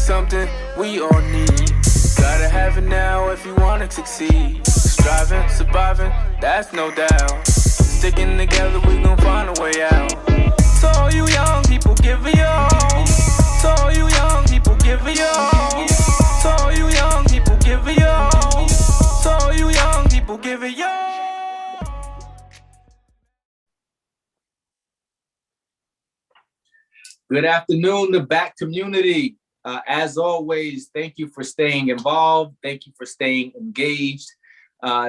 something we all need. Gotta have it now if you wanna succeed. Striving, surviving, that's no doubt. Sticking together, we gon' find a way out. So all you young people, give it your all. So all you young people, give it your all. So all you young people, give it your all. So all you young people, give it your all. Good afternoon, the BAC community. As always, thank you for staying involved. Thank you for staying engaged.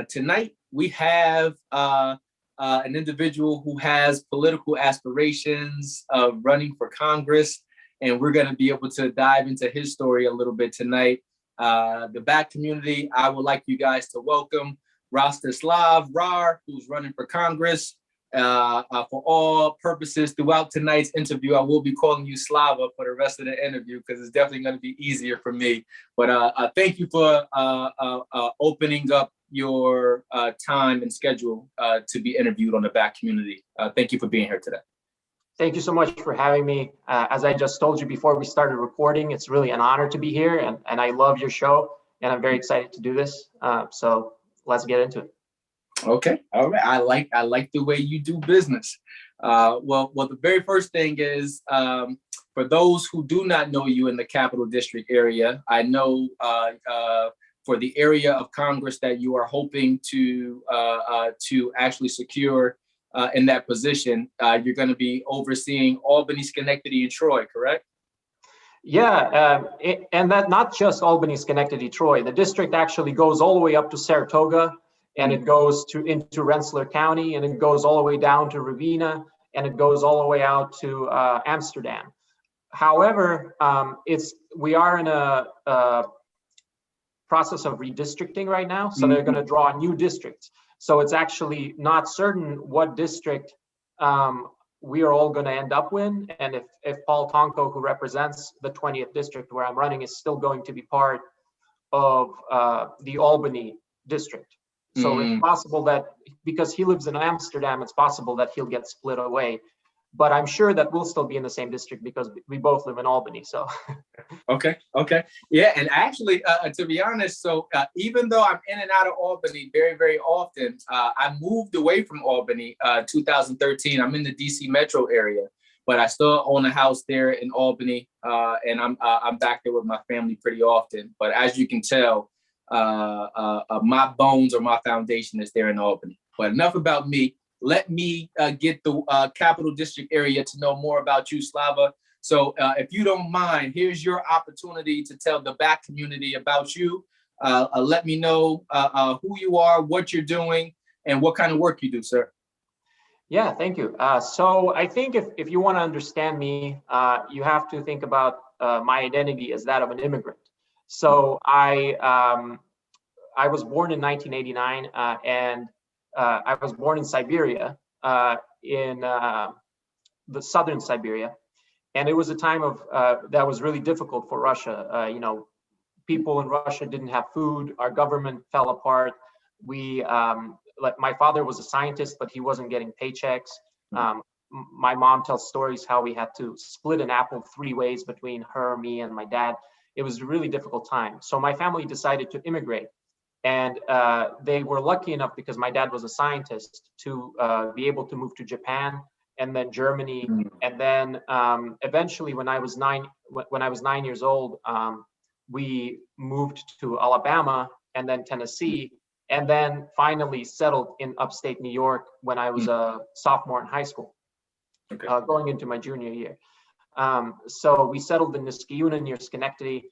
Tonight, we have an individual who has political aspirations of running for Congress, and we're going to be able to dive into his story a little bit tonight. The BAC community, I would like you guys to welcome Rostislav Rar, who's running for Congress. For all purposes throughout tonight's interview, I will be calling you Slava for the rest of the interview because it's definitely going to be easier for me. But thank you for opening up your time and schedule to be interviewed on the BAC community. Thank you for being here today. Thank you so much for having me. As I just told you before we started recording, it's really an honor to be here, and I love your show, and I'm very excited to do this. So let's get into it. Okay, all right. I like the way you do business. Well, the very first thing is, for those who do not know you in the Capital District area, I know for the area of Congress that you are hoping to actually secure in that position, you're going to be overseeing Albany, Schenectady, and Troy, correct? Yeah, and that not just Albany, Schenectady, Troy. The district actually goes all the way up to Saratoga, and it goes into Rensselaer County, and it goes all the way down to Ravenna, and it goes all the way out to Amsterdam. However, we are in a process of redistricting right now, so they're going to draw new districts. So it's actually not certain what district we are all going to end up with, and if Paul Tonko, who represents the 20th district where I'm running, is still going to be part of the Albany district. So it's possible that, because he lives in Amsterdam, it's possible that he'll get split away. But I'm sure that we'll still be in the same district because we both live in Albany. So. Okay. Yeah, and actually, to be honest, so even though I'm in and out of Albany very, very often, I moved away from Albany 2013. I'm in the DC metro area, but I still own a house there in Albany, and I'm back there with my family pretty often. But as you can tell, my bones or my foundation is there in Albany. But enough about me. Let me get the Capital District area to know more about you, Slava. So if you don't mind, here's your opportunity to tell the BAC community about you. Let me know who you are, what you're doing, and what kind of work you do, sir. Yeah, thank you. So I think if you want to understand me, you have to think about my identity as that of an immigrant. So I was born in 1989, and I was born in Siberia, in the southern Siberia, and it was a time of that was really difficult for Russia. People in Russia didn't have food. Our government fell apart. My father was a scientist, but he wasn't getting paychecks. My mom tells stories how we had to split an apple 3 ways between her, me, and my dad. It was a really difficult time. So my family decided to immigrate. And they were lucky enough, because my dad was a scientist, to be able to move to Japan and then Germany. And then eventually, when I was 9 years old, we moved to Alabama and then Tennessee, and then finally settled in upstate New York when I was a sophomore in high school, going into my junior year. So we settled in Esquiuna near Schenectady.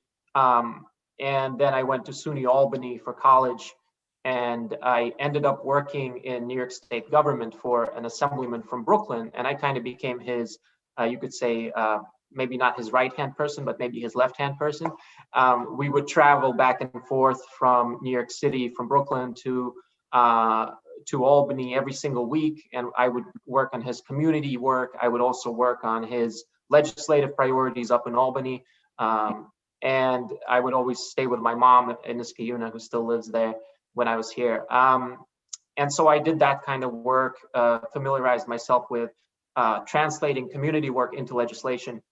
And then I went to SUNY Albany for college, and I ended up working in New York State government for an assemblyman from Brooklyn. And I kind of became his, you could say, maybe not his right-hand person, but maybe his left-hand person. We would travel back and forth from New York City, from Brooklyn to Albany every single week. And I would work on his community work. I would also work on his legislative priorities up in Albany. And I would always stay with my mom in Esquiuna, who still lives there, when I was here. And so I did that kind of work, familiarized myself with translating community work into legislation.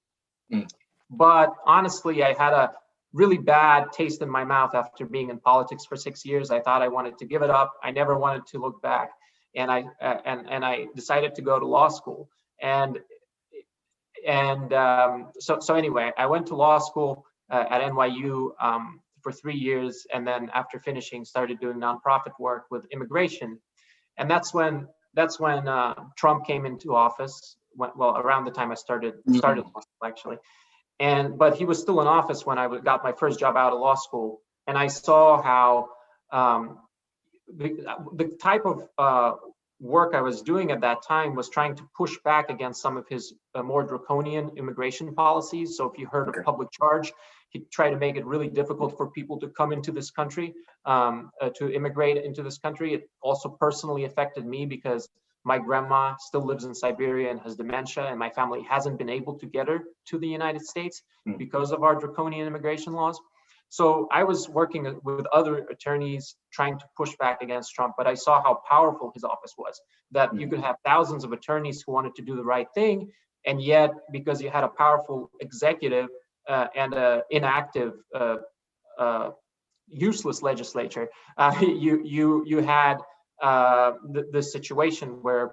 But honestly, I had really bad taste in my mouth after being in politics for 6 years. I thought I wanted to give it up. I never wanted to look back, and I decided to go to law school. So anyway, I went to law school at NYU for 3 years, and then after finishing, started doing nonprofit work with immigration, and that's when Trump came into office. Well, around the time I started law school, actually, but he was still in office when I got my first job out of law school, and I saw how the type of work I was doing at that time was trying to push back against some of his more draconian immigration policies. So if you heard of public charge, he'd try to make it really difficult for people to come into this country, to immigrate into this country. It also personally affected me because my grandma still lives in Siberia and has dementia, and my family hasn't been able to get her to the United States because of our draconian immigration laws. So I was working with other attorneys trying to push back against Trump, but I saw how powerful his office was, that you could have thousands of attorneys who wanted to do the right thing. And yet, because you had a powerful executive and an inactive, useless legislature, you had the situation where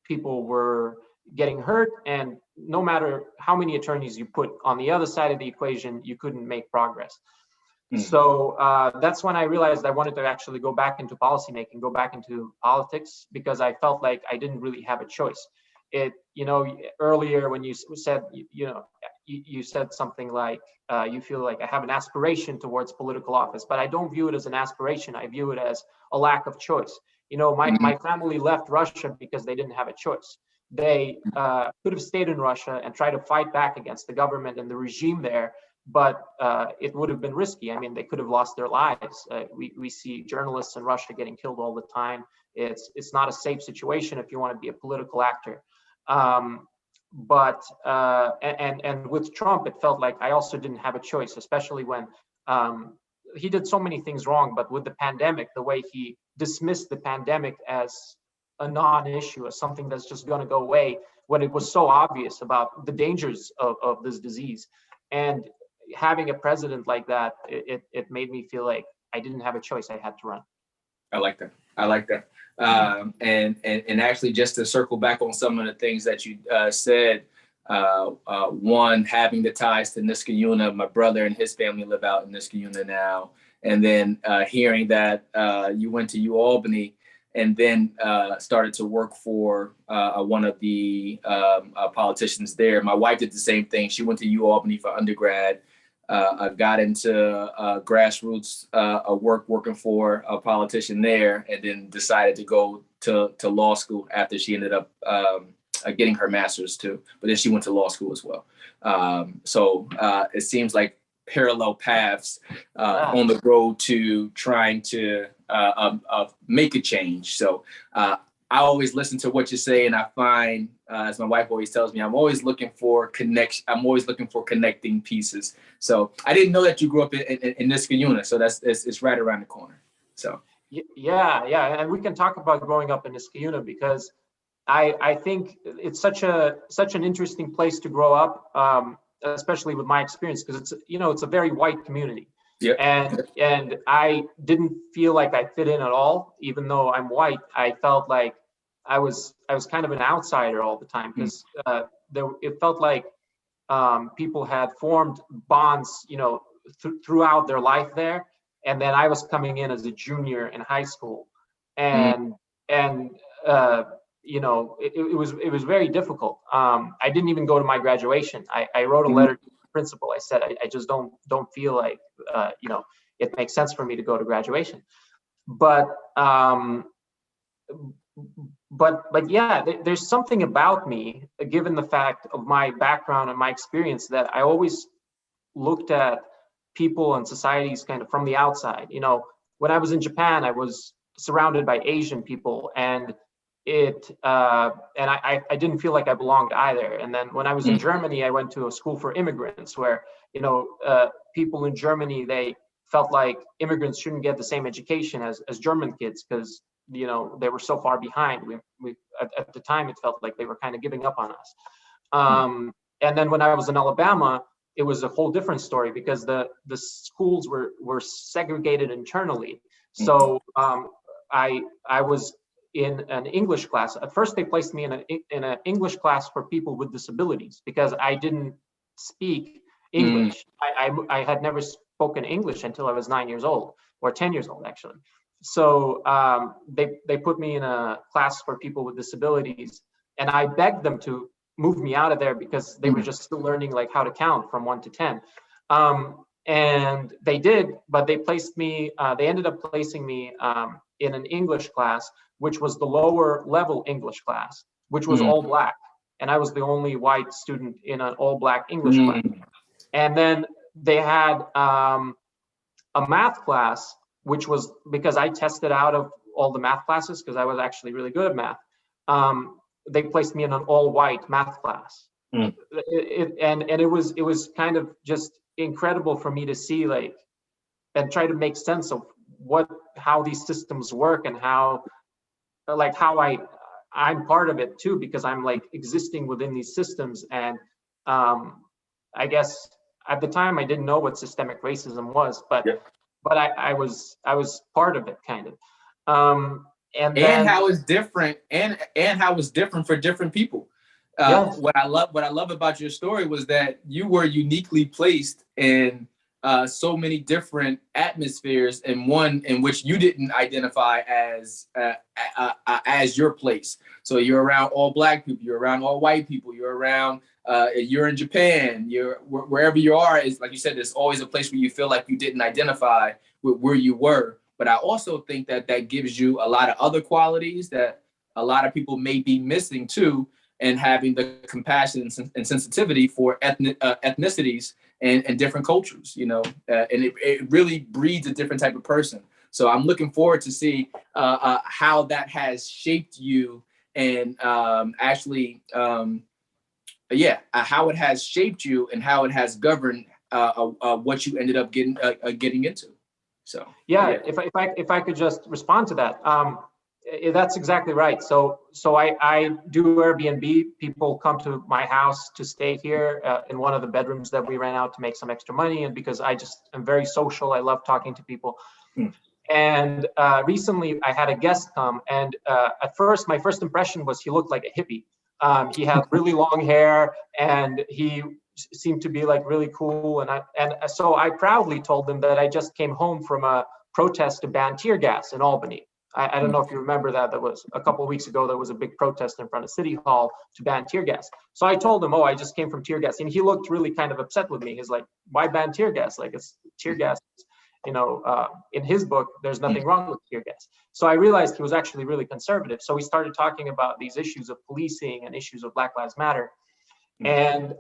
people were getting hurt, and no matter how many attorneys you put on the other side of the equation, you couldn't make progress. So that's when I realized I wanted to actually go back into policymaking, go back into politics, because I felt like I didn't really have a choice. Earlier when you said, you said something like, you feel like I have an aspiration towards political office, but I don't view it as an aspiration. I view it as a lack of choice. My family left Russia because they didn't have a choice. They could have stayed in Russia and tried to fight back against the government and the regime there, but it would have been risky. I mean, they could have lost their lives. We see journalists in Russia getting killed all the time. It's not a safe situation if you want to be a political actor. But with Trump, it felt like I also didn't have a choice, especially when he did so many things wrong. But with the pandemic, the way he dismissed the pandemic as a non-issue, as something that's just going to go away, when it was so obvious about the dangers of this disease. And having a president like that, it made me feel like I didn't have a choice. I had to run. I like that. And actually, just to circle back on some of the things that you said, one, having the ties to Esquiuna, my brother and his family live out in Esquiuna now. And then hearing that you went to UAlbany and then started to work for one of the politicians there. My wife did the same thing. She went to UAlbany for undergrad. I got into grassroots work working for a politician there, and then decided to go to law school after she ended up getting her master's too. But then she went to law school as well. So it seems like parallel paths on the road to trying to make a change. So I always listen to what you say, and I find, as my wife always tells me, I'm always looking for connection. I'm always looking for connecting pieces. So I didn't know that you grew up in Esquiuna, so it's right around the corner. So yeah, and we can talk about growing up in Esquiuna, because I think it's such an interesting place to grow up, especially with my experience, because it's a very white community. Yeah. And I didn't feel like I fit in at all, even though I'm white. I felt like I was kind of an outsider all the time, because it felt like people had formed bonds, throughout their life there, and then I was coming in as a junior in high school, and it was very difficult. I didn't even go to my graduation. I wrote a letter to the principal. I said I just don't feel like it makes sense for me to go to graduation. But yeah, there's something about me, given the fact of my background and my experience, that I always looked at people and societies kind of from the outside. When I was in Japan, I was surrounded by Asian people, and I didn't feel like I belonged either. And then when I was in Germany, I went to a school for immigrants where, people in Germany, they felt like immigrants shouldn't get the same education as German kids, because, they were so far behind. We at the time, it felt like they were kind of giving up on us. And then when I was in Alabama, it was a whole different story because the schools were segregated internally. So I was in an English class. At first, they placed me in an English class for people with disabilities because I didn't speak English. I had never spoken English until I was 9 years old, or 10 years old actually. So they put me in a class for people with disabilities, and I begged them to move me out of there because they were just still learning like how to count from 1 to 10. And they did, but they placed me, they ended up placing me in an English class, which was the lower level English class, which was all black. And I was the only white student in an all black English class. And then they had a math class, which was because I tested out of all the math classes because I was actually really good at math. They placed me in an all white math class. And it was kind of just incredible for me to see, like, and try to make sense of how these systems work and how I'm part of it too, because I'm like existing within these systems. And I guess at the time I didn't know what systemic racism was, but I was part of it kind of. And how it's different, and how it's different for different people. What I love about your story was that you were uniquely placed in so many different atmospheres, and one in which you didn't identify as your place. So you're around all black people, you're around all white people, you're around you're in Japan, you're wherever you are, is like you said, there's always a place where you feel like you didn't identify with where you were. But I also think that gives you a lot of other qualities that a lot of people may be missing too, and having the compassion and sensitivity for ethnicities and different cultures, you know, and it really breeds a different type of person. So I'm looking forward to see how that has shaped you, and how it has shaped you and how it has governed what you ended up getting into. So if I could just respond to that, that's exactly right. So I do Airbnb. People come to my house to stay here in one of the bedrooms that we rent out to make some extra money, and because I just am very social, I love talking to people. And recently I had a guest come, and at first my first impression was he looked like a hippie. He had really long hair, and he seemed to be like really cool. And so I proudly told them that I just came home from a protest to ban tear gas in Albany. I don't know if you remember that. That was a couple of weeks ago. There was a big protest in front of City Hall to ban tear gas. So I told him, I just came from tear gas. And he looked really kind of upset with me. He's like, why ban tear gas? Like, it's tear gas, you know, in his book, there's nothing wrong with tear gas. So I realized he was actually really conservative. So we started talking about these issues of policing and issues of Black Lives Matter. And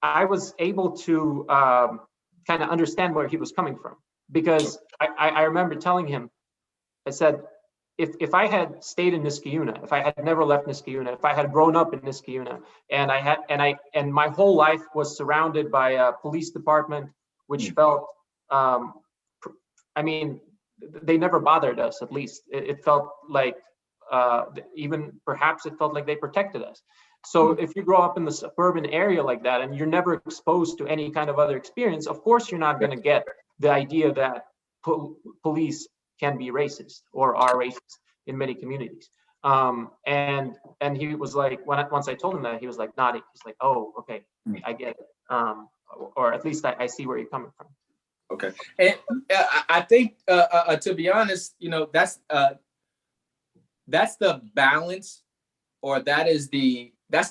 I was able to kind of understand where he was coming from, because I remember telling him, I said, if I had stayed in Esquiuna, if I had never left Esquiuna, if I had grown up in Esquiuna, and my whole life was surrounded by a police department, which felt, I mean, they never bothered us. At least it felt like, even perhaps it felt like they protected us. So if you grow up in the suburban area like that, and you're never exposed to any kind of other experience, of course you're not going to get the idea that police can be racist or are racist in many communities. And he was like, once I told him that, he was like nodding. He's like, oh, okay, I get it. Or at least I see where you're coming from. Okay. And I think, to be honest, you know, that's the balance, or that's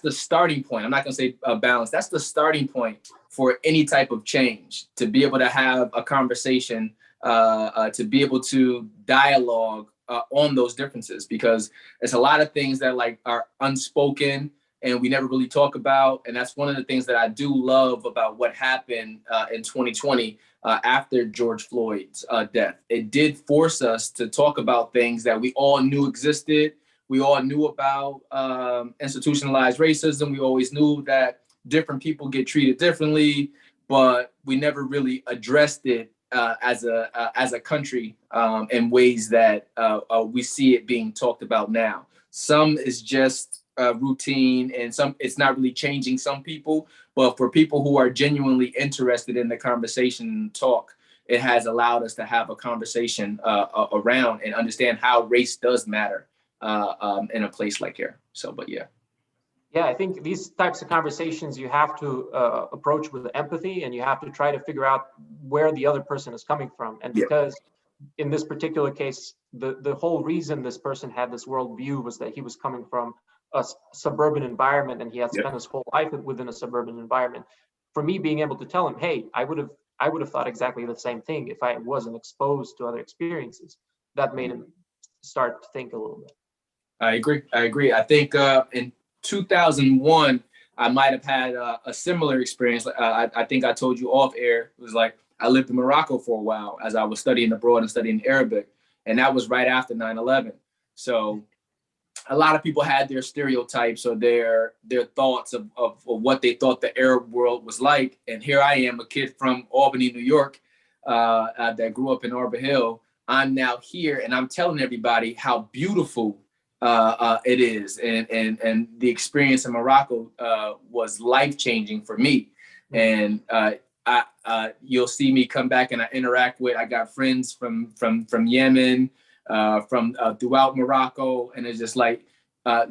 the starting point. I'm not going to say balance. That's the starting point for any type of change, to be able to have a conversation, to be able to dialogue on those differences, because it's a lot of things that like are unspoken and we never really talk about. And that's one of the things that I do love about what happened in 2020 after George Floyd's death. It did force us to talk about things that we all knew existed. We all knew about institutionalized racism. We always knew that different people get treated differently, but we never really addressed it as a country in ways that we see it being talked about now. Some is just routine, and it's not really changing some people, but for people who are genuinely interested in the conversation and talk, it has allowed us to have a conversation around and understand how race does matter in a place like here. So, but yeah. Yeah, I think these types of conversations you have to approach with empathy, and you have to try to figure out where the other person is coming from. And because in this particular case, the whole reason this person had this worldview was that he was coming from a suburban environment, and he had spent his whole life within a suburban environment. For me, being able to tell him, hey, I would have thought exactly the same thing if I wasn't exposed to other experiences, that made him start to think a little bit. I agree. I think in 2001, I might have had a similar experience. I think I told you off air. It was like I lived in Morocco for a while as I was studying abroad and studying Arabic. And that was right after 9/11. So a lot of people had their stereotypes or their thoughts of what they thought the Arab world was like. And here I am, a kid from Albany, New York, that grew up in Arbor Hill. I'm now here and I'm telling everybody how beautiful it is, and the experience in Morocco was life-changing for me. And you'll see me come back and I interact with. I got friends from Yemen, from throughout Morocco, and it's just like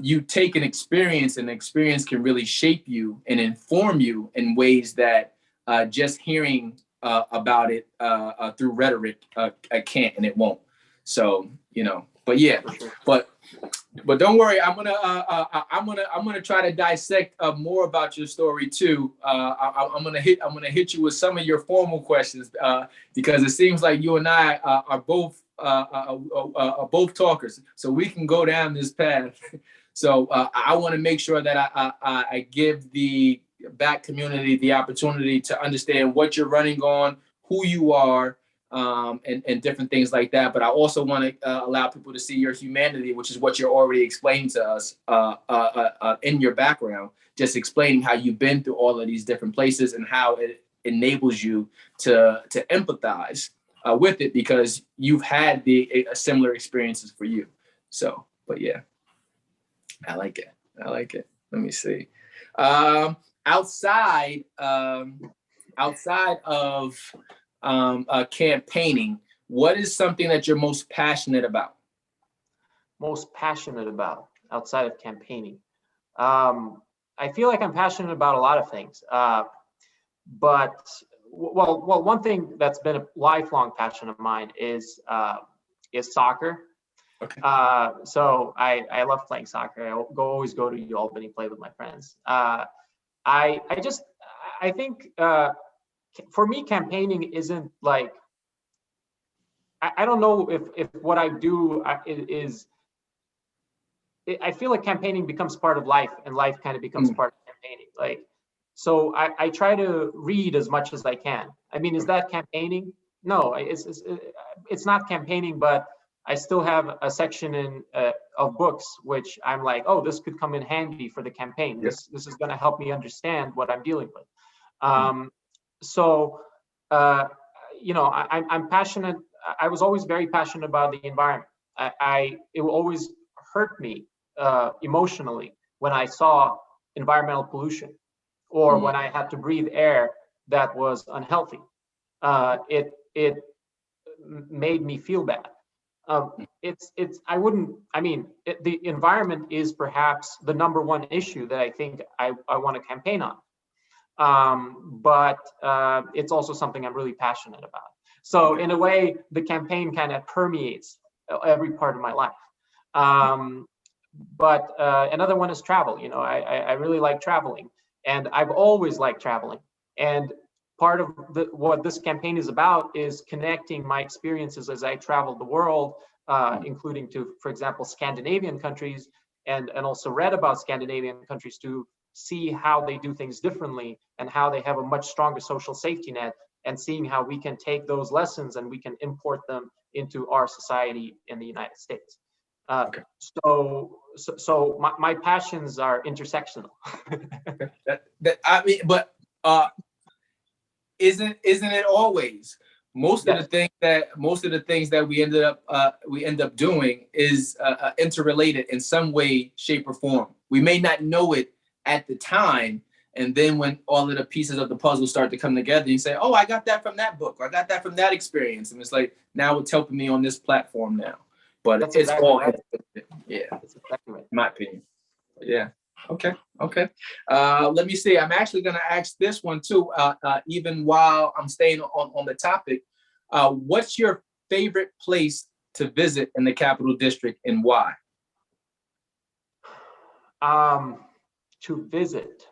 you take an experience, and the experience can really shape you and inform you in ways that just hearing about it through rhetoric can't, and it won't. So but yeah, but don't worry, I'm gonna try to dissect more about your story too. I'm gonna hit you with some of your formal questions because it seems like you and I are both talkers, so we can go down this path. So I want to make sure that I give the back community the opportunity to understand what you're running on, who you are. And different things like that. But I also want to allow people to see your humanity, which is what you're already explaining to us in your background, just explaining how you've been through all of these different places and how it enables you to empathize with it because you've had similar experiences for you. So, but yeah, I like it. Let me see. Outside of campaigning, what is something that you're most passionate about? Most passionate about outside of campaigning? I feel like I'm passionate about a lot of things, but one thing that's been a lifelong passion of mine is soccer. Okay. So I love playing soccer. I always go to Albany, play with my friends. I think. For me, campaigning isn't like, I don't know if what I do is, I feel like campaigning becomes part of life and life kind of becomes part of campaigning. Like, so I try to read as much as I can. I mean, is that campaigning? No, it's not campaigning, but I still have a section of books, which I'm like, oh, this could come in handy for the campaign. This is going to help me understand what I'm dealing with. So, I'm passionate. I was always very passionate about the environment. It will always hurt me emotionally when I saw environmental pollution or when I had to breathe air that was unhealthy. It made me feel bad. The environment is perhaps the number one issue that I think I want to campaign on. But it's also something I'm really passionate about. So in a way, the campaign kind of permeates every part of my life. But another one is travel. I really like traveling, and I've always liked traveling. And part of what this campaign is about is connecting my experiences as I traveled the world, including to, for example, Scandinavian countries, and also read about Scandinavian countries to see how they do things differently and how they have a much stronger social safety net, and seeing how we can take those lessons and we can import them into our society in the United States. Okay. So my passions are intersectional. But isn't it always? most of the things that we end up doing is interrelated in some way, shape, or form. We may not know it at the time, and then when all of the pieces of the puzzle start to come together, you say, "Oh, I got that from that book, or I got that from that experience," and it's like, now it's helping me on this platform now. But That's it's exactly all right. yeah, That's exactly right. in my opinion. Yeah. Okay. Let me see. I'm actually going to ask this one too, even while I'm staying on the topic. What's your favorite place to visit in the Capital District, and why? To visit,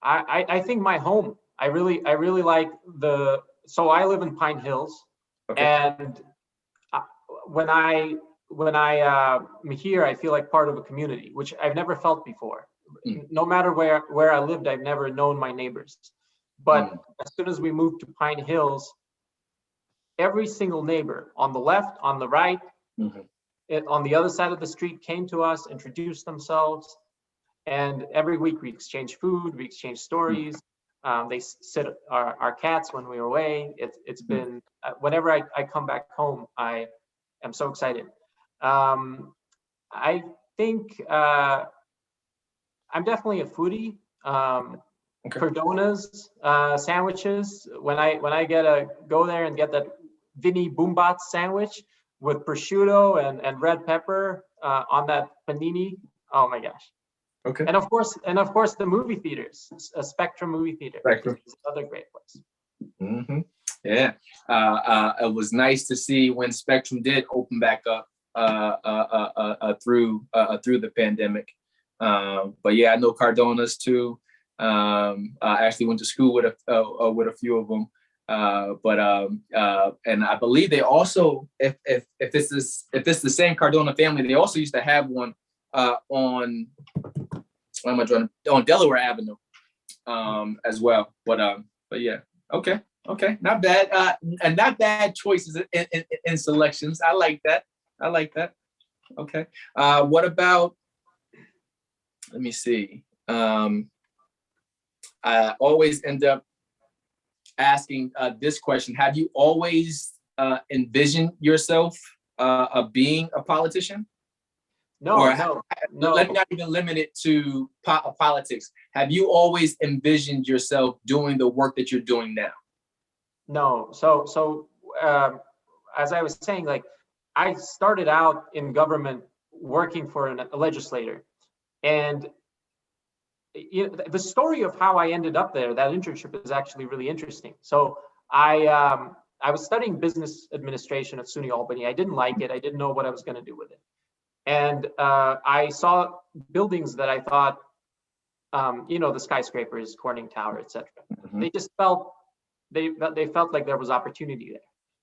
I think my home. I really like so I live in Pine Hills, Okay. and when I'm here, I feel like part of a community, which I've never felt before. No matter where I lived, I've never known my neighbors. But as soon as we moved to Pine Hills, every single neighbor on the left, on the right, on the other side of the street came to us, introduced themselves, and every week we exchanged food, we exchanged stories. They sit our cats when we were away. It's been whenever I come back home, I am so excited. I think I'm definitely a foodie. Cardona's sandwiches. When I go there and get that Vinny Boombat sandwich with prosciutto and red pepper on that panini. Oh my gosh. Okay. And of course the movie theaters, Spectrum movie theater. Spectrum. Is another great place. Mm-hmm. Yeah. It was nice to see when Spectrum did open back up through the pandemic. But yeah, I know Cardona's too. I actually went to school with a few of them. And I believe they also, if it's the same Cardona family, they also used to have one on Delaware Avenue as well. But yeah, okay, not bad. And not bad choices in selections. I like that. Okay. What about? Let me see. I always end up asking this question. Have you always envisioned yourself being a politician? No. Let me not even limit it to politics. Have you always envisioned yourself doing the work that you're doing now? No. So as I was saying, like I started out in government working for a legislator, and the story of how I ended up there, that internship, is actually really interesting. So I was studying business administration at SUNY Albany. I didn't like it. I didn't know what I was going to do with it. And I saw buildings that I thought, the skyscrapers, Corning Tower, etc. They just felt, they felt like there was opportunity there.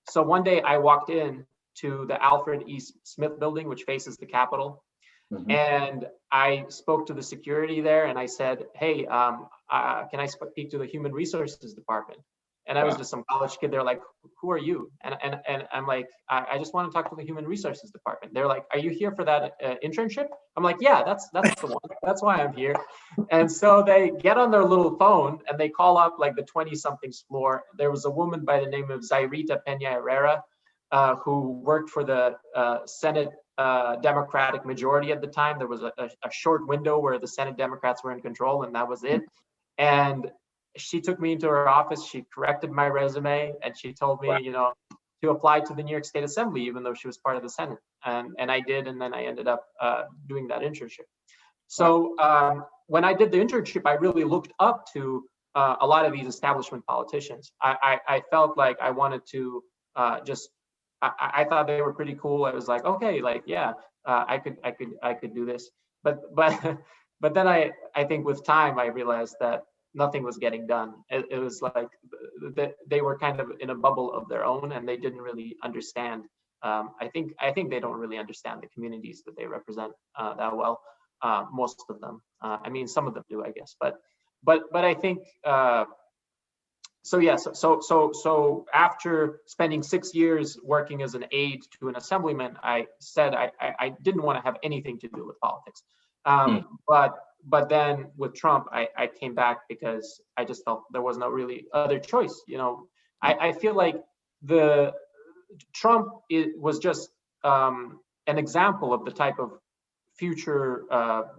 So one day I walked in to the Alfred E. Smith building, which faces the Capitol. And I spoke to the security there and I said, hey, can I speak to the human resources department? And I was just some college kid. They're like, who are you? And I'm like, I just want to talk to the human resources department. They're like, are you here for that internship? I'm like, yeah, that's the one. That's why I'm here. And so they get on their little phone and they call up like the 20-somethings floor. There was a woman by the name of Zairita Peña Herrera, who worked for the Senate Democratic majority at the time. There was a short window where the Senate Democrats were in control, and that was it. And she took me into her office. She corrected my resume, and she told me, to apply to the New York State Assembly, even though she was part of the Senate. And I did, and then I ended up doing that internship. So when I did the internship, I really looked up to a lot of these establishment politicians. I felt like I wanted to I thought they were pretty cool. I was like, okay, like, yeah, I could do this. But then I think with time, I realized that nothing was getting done. It was like they were kind of in a bubble of their own, and they didn't really understand. I think they don't really understand the communities that they represent that well. Most of them. I mean, some of them do, I guess. But I think. So yes, so after spending 6 years working as an aide to an assemblyman, I said I didn't want to have anything to do with politics. But but then with Trump, I came back because I just felt there was no really other choice. I feel like the Trump was just an example of the type of future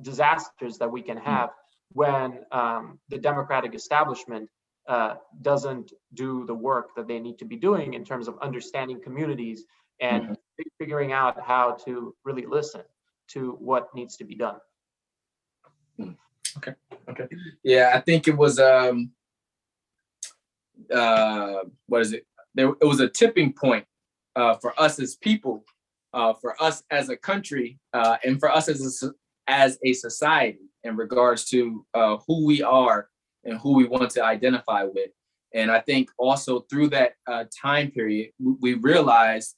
disasters that we can have when the Democratic establishment doesn't do the work that they need to be doing in terms of understanding communities and figuring out how to really listen to what needs to be done. Okay. Yeah, I think it was what is it? It was a tipping point for us as people, for us as a country, and for us as a society in regards to who we are and who we want to identify with. And I think also through that time period, we realized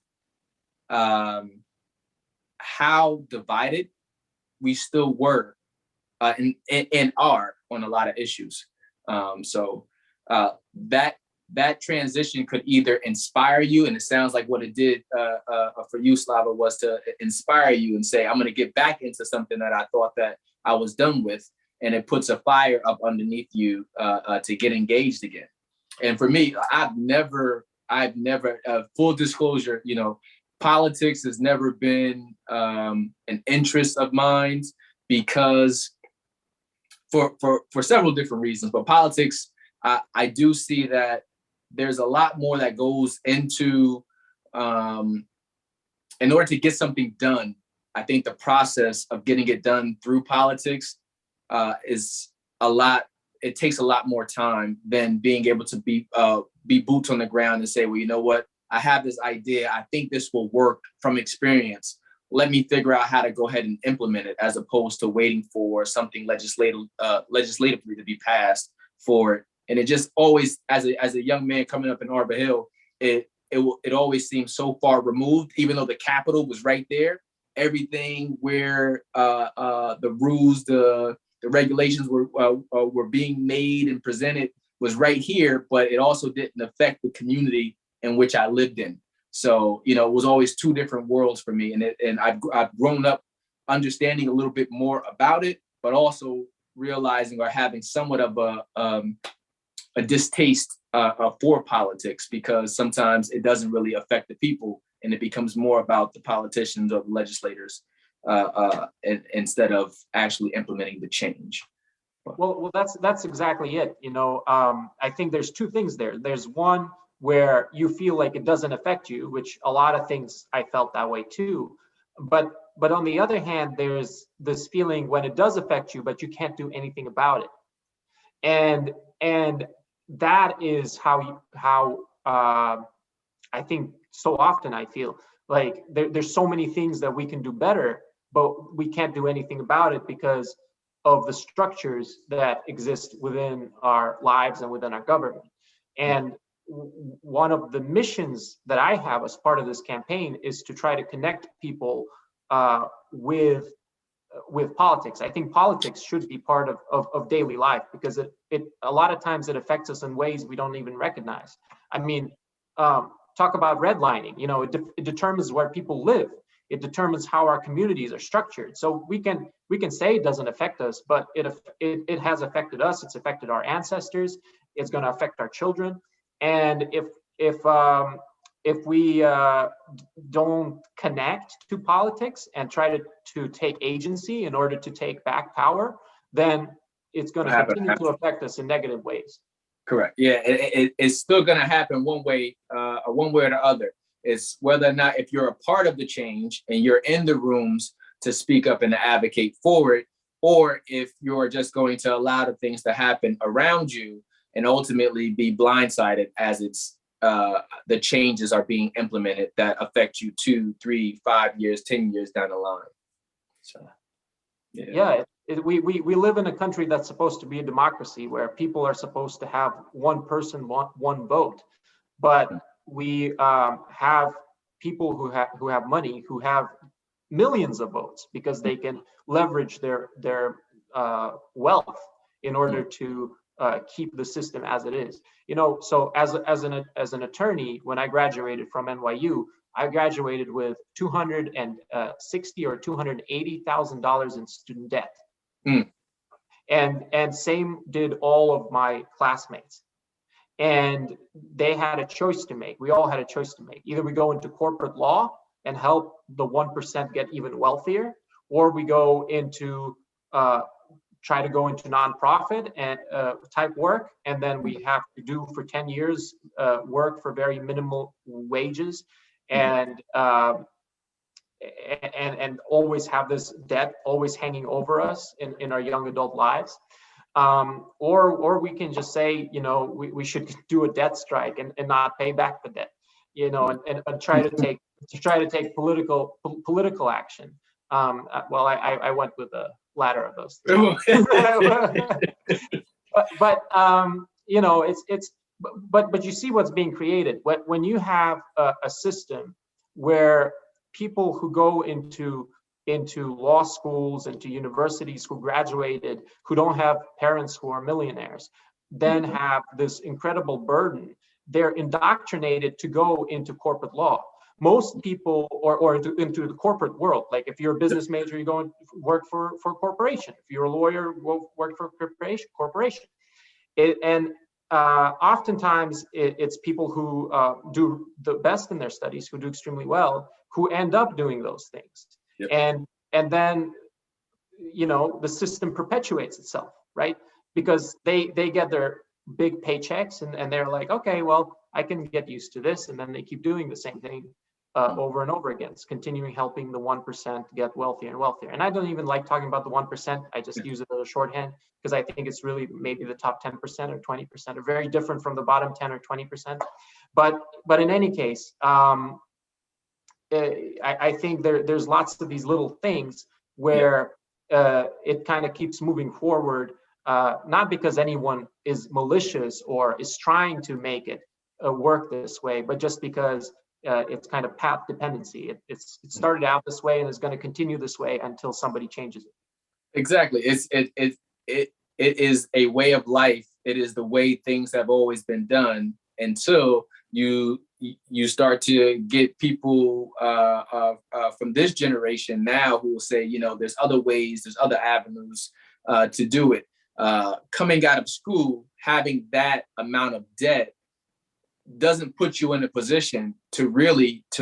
how divided we still were and are on a lot of issues. So that transition could either inspire you, and it sounds like what it did for you, Slava, was to inspire you and say, I'm going to get back into something that I thought that I was done with, and it puts a fire up underneath you to get engaged again. And for me, I've never, full disclosure, politics has never been an interest of mine, because for several different reasons, but politics, I do see that there's a lot more that goes into, in order to get something done. I think the process of getting it done through politics is a lot. It takes a lot more time than being able to be boots on the ground and say, well, you know what? I have this idea. I think this will work from experience. Let me figure out how to go ahead and implement it, as opposed to waiting for something legislatively to be passed for it. And it just always, as a young man coming up in Arbor Hill, it always seemed so far removed, even though the Capitol was right there. Everything where the rules, the regulations were being made and presented was right here, but it also didn't affect the community in which I lived in. So, it was always two different worlds for me. And I've grown up understanding a little bit more about it, but also realizing or having somewhat of a distaste for politics, because sometimes it doesn't really affect the people, and it becomes more about the politicians or the legislators instead of actually implementing the change. Well, that's exactly it. I think there's two things there. There's one where you feel like it doesn't affect you, which a lot of things I felt that way too. But on the other hand, there's this feeling when it does affect you, but you can't do anything about it. And that is how I think so often I feel like there's so many things that we can do better, but we can't do anything about it because of the structures that exist within our lives and within our government. And one of the missions that I have as part of this campaign is to try to connect people with politics. I think politics should be part of daily life, because it a lot of times it affects us in ways we don't even recognize. I mean, talk about redlining. It determines where people live. It determines how our communities are structured. So we can say it doesn't affect us, but it has affected us. It's affected our ancestors. It's going to affect our children. And if we don't connect to politics and try to take agency in order to take back power, then it's going to continue to affect us in negative ways. Correct. Yeah, it's still going to happen one way or the other. It's whether or not, if you're a part of the change and you're in the rooms to speak up and to advocate for it, or if you're just going to allow the things to happen around you and ultimately be blindsided as the changes are being implemented that affect you 2, 3, 5 years, 10 years down the line. So, yeah. We live in a country that's supposed to be a democracy where people are supposed to have one person, one vote, but we have people who have money, who have millions of votes, because they can leverage their wealth in order to keep the system as it is. So as an attorney, when I graduated from NYU, I graduated with $260,000 or $280,000 in student debt. And same did all of my classmates. And they had a choice to make. We all had a choice to make. Either we go into corporate law and help the 1% get even wealthier, or we go into try to go into nonprofit and type work, and then we have to do for 10 years work for very minimal wages, and always have this debt always hanging over us in our young adult lives. Or we can just say, we should do a debt strike and not pay back the debt, and try to take political action. Well, I went with the latter of those three. but but you see what's being created when you have a system where people who go into law schools, into universities, who graduated, who don't have parents who are millionaires, then have this incredible burden. They're indoctrinated to go into corporate law. Most people, or into the corporate world. Like if you're a business major, you go and work for a corporation. If you're a lawyer, go work for a corporation. Oftentimes it's people who do the best in their studies, who do extremely well, who end up doing those things. Yep. And then, the system perpetuates itself, right? Because they get their big paychecks and they're like, okay, well, I can get used to this. And then they keep doing the same thing over and over again. It's continuing helping the 1% get wealthier and wealthier. And I don't even like talking about the 1%. I just use it as a shorthand because I think it's really maybe the top 10% or 20% are very different from the bottom 10 or 20%. But in any case, I think there's lots of these little things where it kind of keeps moving forward, not because anyone is malicious or is trying to make it work this way, but just because it's kind of path dependency. It started out this way and is going to continue this way until somebody changes it. Exactly. It is a way of life. It is the way things have always been done until you start to get people from this generation now who will say, there's other ways, there's other avenues to do it. Coming out of school, having that amount of debt doesn't put you in a position to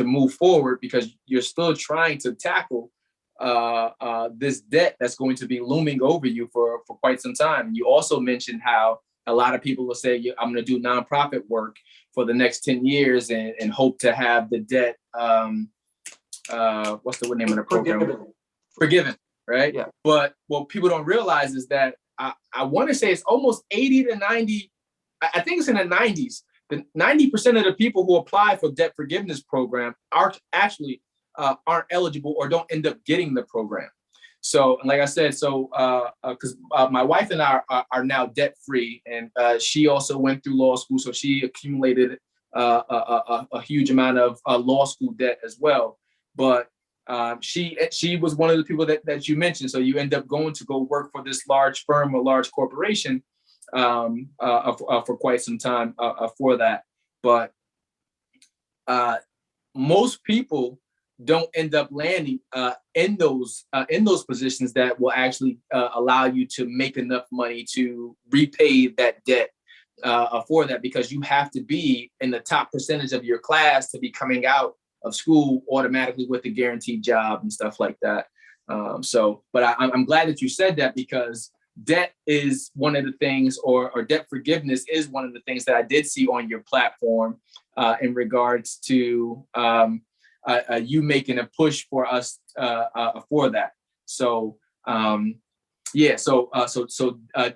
move forward, because you're still trying to tackle this debt that's going to be looming over you for quite some time. You also mentioned how a lot of people will say, I'm going to do nonprofit work for the next 10 years and hope to have the debt, what's the name of the program? Forgiven, right? Yeah. But what people don't realize is that I want to say it's almost 80 to 90, I think it's in the 90s. The 90% of the people who apply for debt forgiveness program aren't eligible or don't end up getting the program. So, like I said, because my wife and I are now debt free, and she also went through law school, so she accumulated a huge amount of law school debt as well. But she was one of the people that you mentioned. So you end up going to go work for this large firm or large corporation for quite some time for that. But most people don't end up landing in those positions that will actually allow you to make enough money to repay that debt for that, because you have to be in the top percentage of your class to be coming out of school automatically with a guaranteed job and stuff like that. But I'm glad that you said that, because debt is one of the things, or debt forgiveness is one of the things that I did see on your platform in regards to you making a push for us for that. So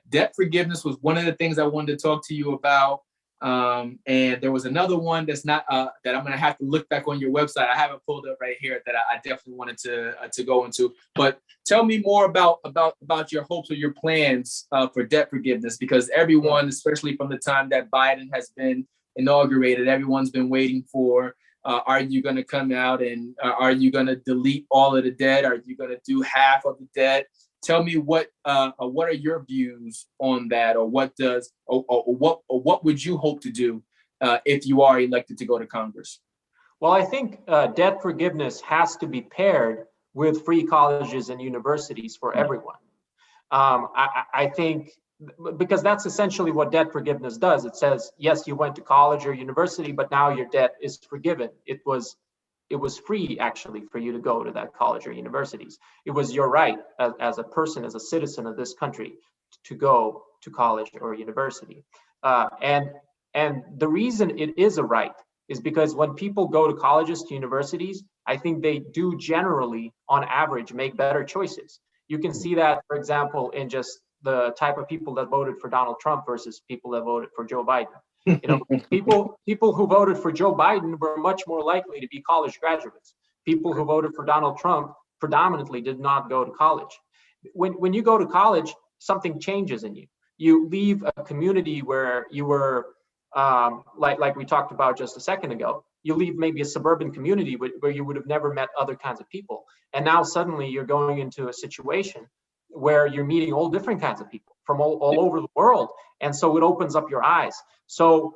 debt forgiveness was one of the things I wanted to talk to you about. And there was another one that's not that I'm going to have to look back on your website. I have it pulled up right here that I definitely wanted to go into. But tell me more about your hopes or your plans for debt forgiveness, because everyone, especially from the time that Biden has been inaugurated, everyone's been waiting for. Are you going to come out and are you going to delete all of the debt? Are you going to do half of the debt? Tell me what are your views on that, or what would you hope to do if you are elected to go to Congress? Well, I think debt forgiveness has to be paired with free colleges and universities for everyone. I think because that's essentially what debt forgiveness does. It says, yes, you went to college or university, but now your debt is forgiven. It was free actually for you to go to that college or universities. It was your right as a person, as a citizen of this country, to go to college or university. And the reason it is a right is because when people go to colleges, to universities, I think they do generally, on average, make better choices. You can see that, for example, in just the type of people that voted for Donald Trump versus people that voted for Joe Biden. You know, people who voted for Joe Biden were much more likely to be college graduates. People who voted for Donald Trump predominantly did not go to college. When you go to college, something changes in you. You leave a community where you were, like we talked about just a second ago. You leave maybe a suburban community where you would have never met other kinds of people. And now suddenly you're going into a situation where you're meeting all different kinds of people from all over the world. And so it opens up your eyes. So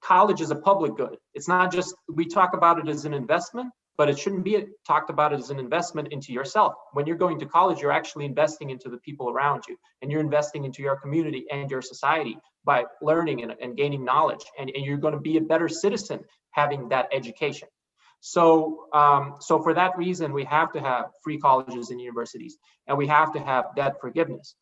college is a public good. It's not just, we talk about it as an investment, but it shouldn't be talked about as an investment into yourself. When you're going to college, you're actually investing into the people around you, and you're investing into your community and your society by learning and gaining knowledge. And you're going to be a better citizen having that education. So for that reason, we have to have free colleges and universities, and we have to have debt forgiveness.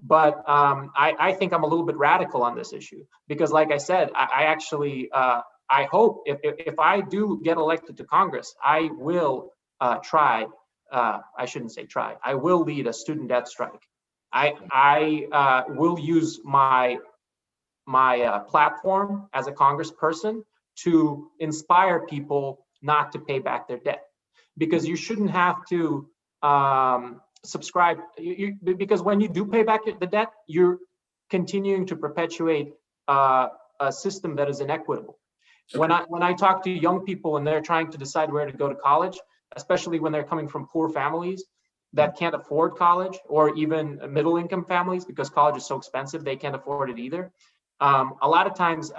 But I think I'm a little bit radical on this issue because, like I said, I actually, I hope if I do get elected to Congress, I will try, I shouldn't say try, I will lead a student debt strike. I will use my platform as a congressperson to inspire people not to pay back their debt, because you shouldn't have to subscribe, because when you do pay back the debt, you're continuing to perpetuate a system that is inequitable. Okay. When I talk to young people and they're trying to decide where to go to college, especially when they're coming from poor families that can't afford college, or even middle income families, because college is so expensive, they can't afford it either. A lot of times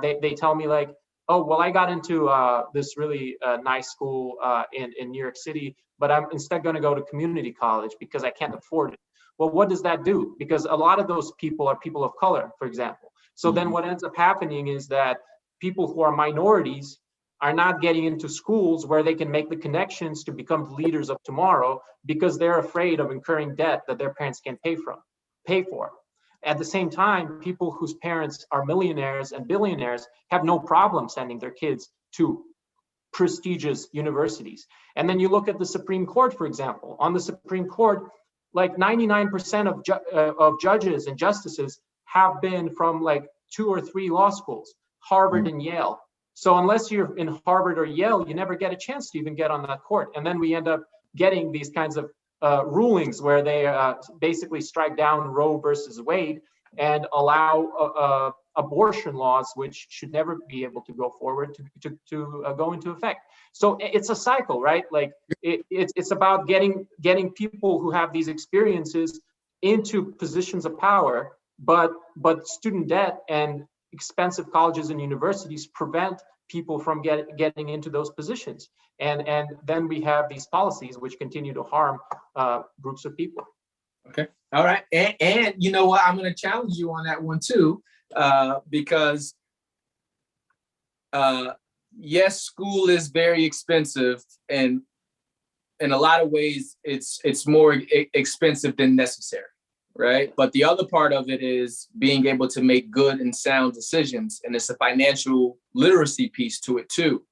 they tell me like, oh, well, I got into this really nice school in New York City, but I'm instead going to go to community college because I can't afford it. Well, what does that do? Because a lot of those people are people of color, for example. So then what ends up happening is that people who are minorities are not getting into schools where they can make the connections to become the leaders of tomorrow, because they're afraid of incurring debt that their parents can't pay for. At the same time, people whose parents are millionaires and billionaires have no problem sending their kids to prestigious universities. And then you look at the Supreme Court, for example. On the Supreme Court, like 99% of judges and justices have been from like 2 or 3 law schools, Harvard and Yale. So unless you're in Harvard or Yale, you never get a chance to even get on that court. And then we end up getting these kinds of rulings where they basically strike down Roe versus Wade and allow abortion laws, which should never be able to go forward, to go into effect. So it's a cycle, right? Like it's about getting people who have these experiences into positions of power, but student debt and expensive colleges and universities prevent people from getting into those positions. And then we have these policies which continue to harm groups of people. Okay. All right. And you know what? I'm going to challenge you on that one too, because yes, school is very expensive, and in a lot of ways it's more expensive than necessary. Right. But the other part of it is being able to make good and sound decisions. And it's a financial literacy piece to it, too,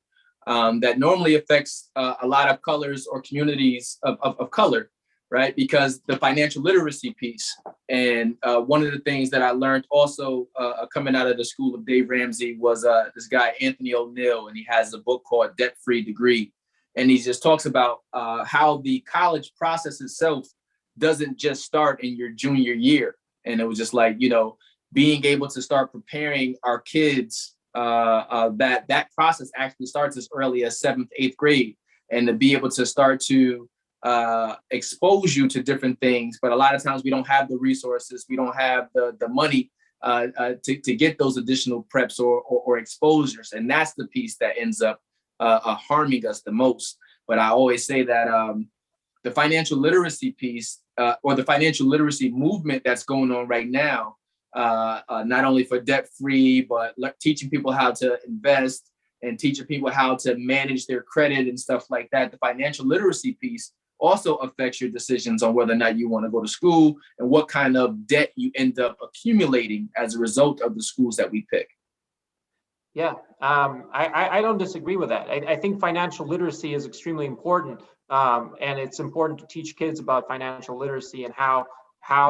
that normally affects a lot of colors or communities of color. Right. Because the financial literacy piece. And one of the things that I learned also coming out of the school of Dave Ramsey was this guy, Anthony O'Neill, and he has a book called Debt Free Degree. And he just talks about how the college process itself doesn't just start in your junior year. And it was just like, being able to start preparing our kids, that process actually starts as early as 7th, 8th grade, and to be able to start to expose you to different things. But a lot of times we don't have the resources, we don't have the money to get those additional preps or exposures. And that's the piece that ends up harming us the most. But I always say that the financial literacy piece or the financial literacy movement that's going on right now, not only for debt-free, but teaching people how to invest and teaching people how to manage their credit and stuff like that. The financial literacy piece also affects your decisions on whether or not you want to go to school and what kind of debt you end up accumulating as a result of the schools that we pick. Yeah, I don't disagree with that. I think financial literacy is extremely important, and it's important to teach kids about financial literacy and how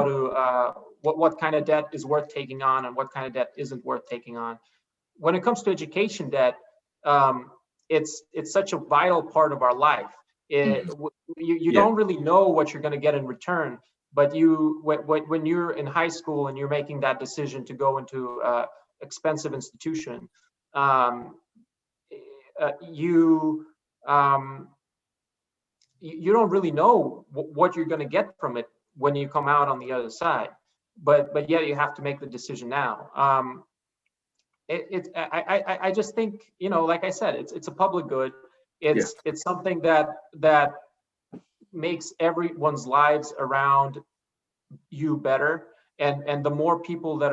to what kind of debt is worth taking on and what kind of debt isn't worth taking on. When it comes to education debt, it's such a vital part of our life. You don't really know what you're going to get in return, but when you're in high school and you're making that decision to go into expensive institution, you don't really know what you're going to get from it when you come out on the other side, but yet you have to make the decision now. I just think, like I said, it's a public good. It's something that makes everyone's lives around you better. And the more people that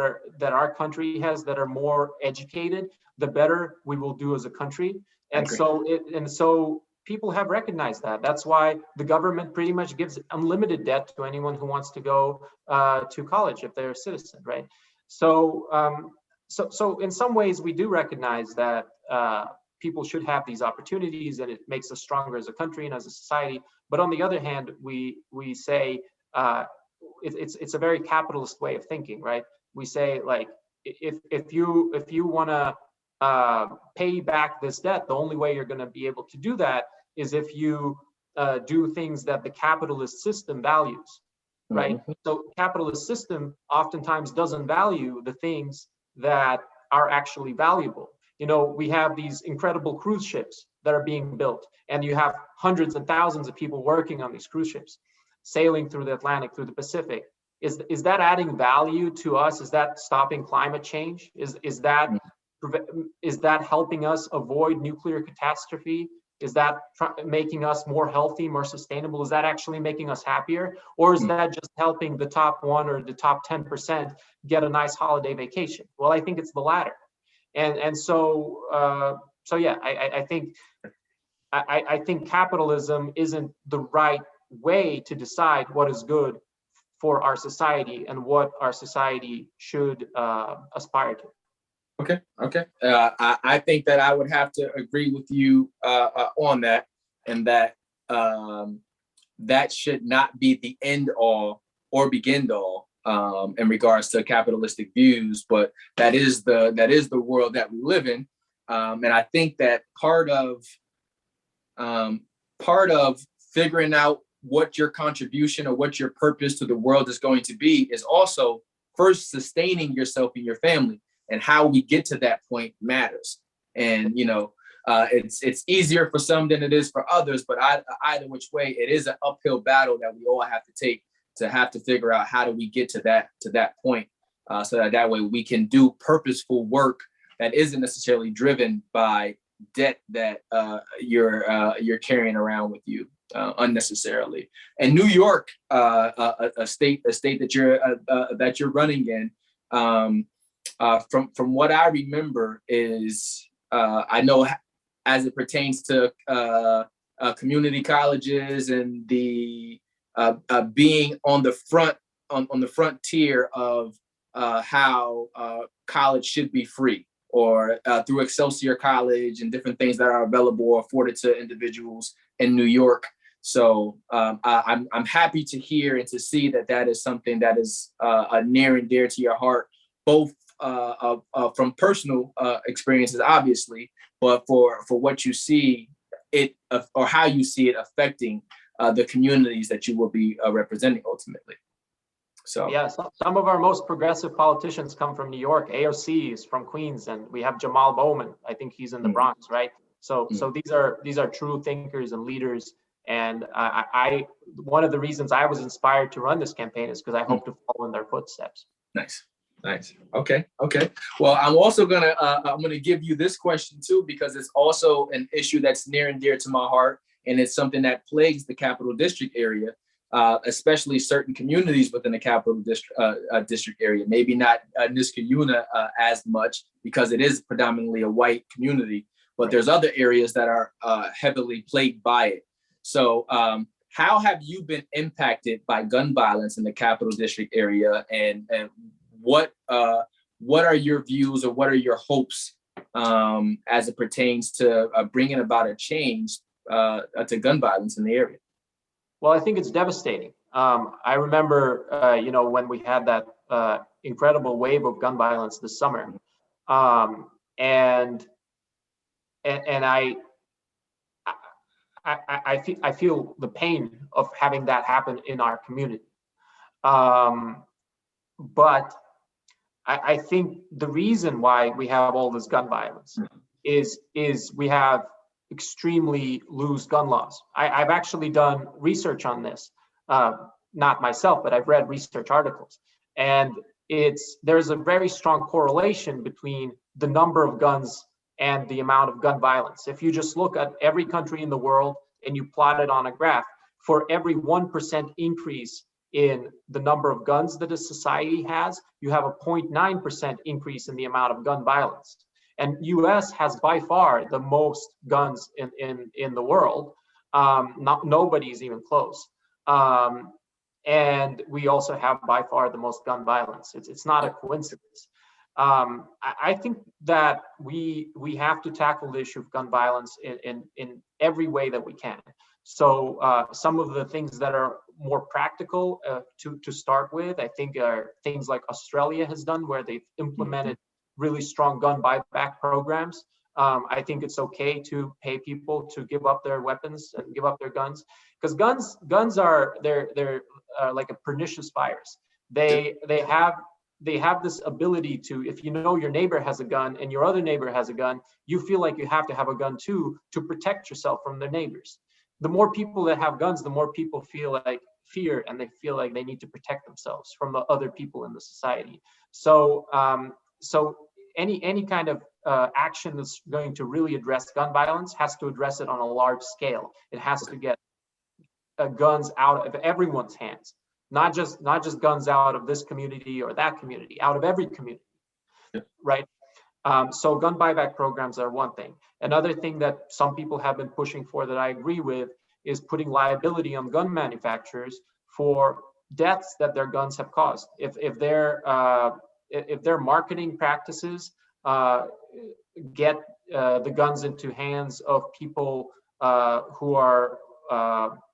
our country has that are more educated, the better we will do as a country. And so people have recognized that. That's why the government pretty much gives unlimited debt to anyone who wants to go to college if they're a citizen, right? So in some ways we do recognize that people should have these opportunities, and it makes us stronger as a country and as a society. But on the other hand, we say it's a very capitalist way of thinking, right? We say, like, if you want to pay back this debt, the only way you're going to be able to do that is if you do things that the capitalist system values, right? Mm-hmm. So capitalist system oftentimes doesn't value the things that are actually valuable. We have these incredible cruise ships that are being built, and you have hundreds and thousands of people working on these cruise ships, sailing through the Atlantic, through the Pacific. Is that adding value to us? Is that stopping climate change? Is that helping us avoid nuclear catastrophe? Is that making us more healthy, more sustainable? Is that actually making us happier? Or is that just helping the top 1 or the top 10% get a nice holiday vacation? Well, I think it's the latter. And so yeah, I think capitalism isn't the right way to decide what is good for our society and what our society should aspire to. Okay. I think that I would have to agree with you on that, and that that should not be the end all or begin all in regards to capitalistic views, but that is the world that we live in, and I think that part of figuring out what your contribution or what your purpose to the world is going to be is also first sustaining yourself and your family. And how we get to that point matters. And, it's easier for some than it is for others, but either which way, it is an uphill battle that we all have to take to have to figure out how do we get to that point, so that way we can do purposeful work that isn't necessarily driven by debt that you're carrying around with you unnecessarily. And New York, a state that you're running in, from what I remember is, I know as it pertains to community colleges and the being on the frontier of how college should be free, or through Excelsior College and different things that are available or afforded to individuals in New York. So I'm happy to hear and to see that is something that is near and dear to your heart, both from personal experiences, obviously, but for what you see it or how you see it affecting the communities that you will be representing ultimately. So yeah, some of our most progressive politicians come from New York. AOC is from Queens, and we have Jamal Bowman. I think he's in the Bronx, right? So these are true thinkers and leaders. And I one of the reasons I was inspired to run this campaign is because I hope to follow in their footsteps. Nice. Okay. Well, I'm also gonna give you this question too, because it's also an issue that's near and dear to my heart, and it's something that plagues the Capital District area. especially certain communities within the capital district area. Maybe not Esquiuna as much because it is predominantly a white community, but there's other areas that are heavily plagued by it. So how have you been impacted by gun violence in the capital district area, and what are your views or what are your hopes as it pertains to bringing about a change to gun violence in the area? Well, I think it's devastating. I remember, when we had that incredible wave of gun violence this summer, and I feel the pain of having that happen in our community. But I think the reason why we have all this gun violence is we have extremely loose gun laws. I've actually done research on this, not myself, but I've read research articles, and there's a very strong correlation between the number of guns and the amount of gun violence. If you just look at every country in the world and you plot it on a graph, for every 1% increase in the number of guns that a society has, you have a 0.9% increase in the amount of gun violence. And US has by far the most guns in the world. Nobody's even close. And we also have by far the most gun violence. It's not a coincidence. I think that we have to tackle the issue of gun violence in every way that we can. So some of the things that are more practical to start with, I think, are things like Australia has done, where they've implemented really strong gun buyback programs. I think it's okay to pay people to give up their weapons and give up their guns, because guns are they're like a pernicious virus. They have this ability to, if you know your neighbor has a gun and your other neighbor has a gun, you feel like you have to have a gun too to protect yourself from their neighbors. The more people that have guns, the more people feel like fear, and they feel like they need to protect themselves from the other people in the society. So any kind of action that's going to really address gun violence has to address it on a large scale. It has to get guns out of everyone's hands, not just guns out of this community or that community, out of every community, right? So gun buyback programs are one thing. Another thing that some people have been pushing for that I agree with is putting liability on gun manufacturers for deaths that their guns have caused. If their marketing practices get the guns into hands of people who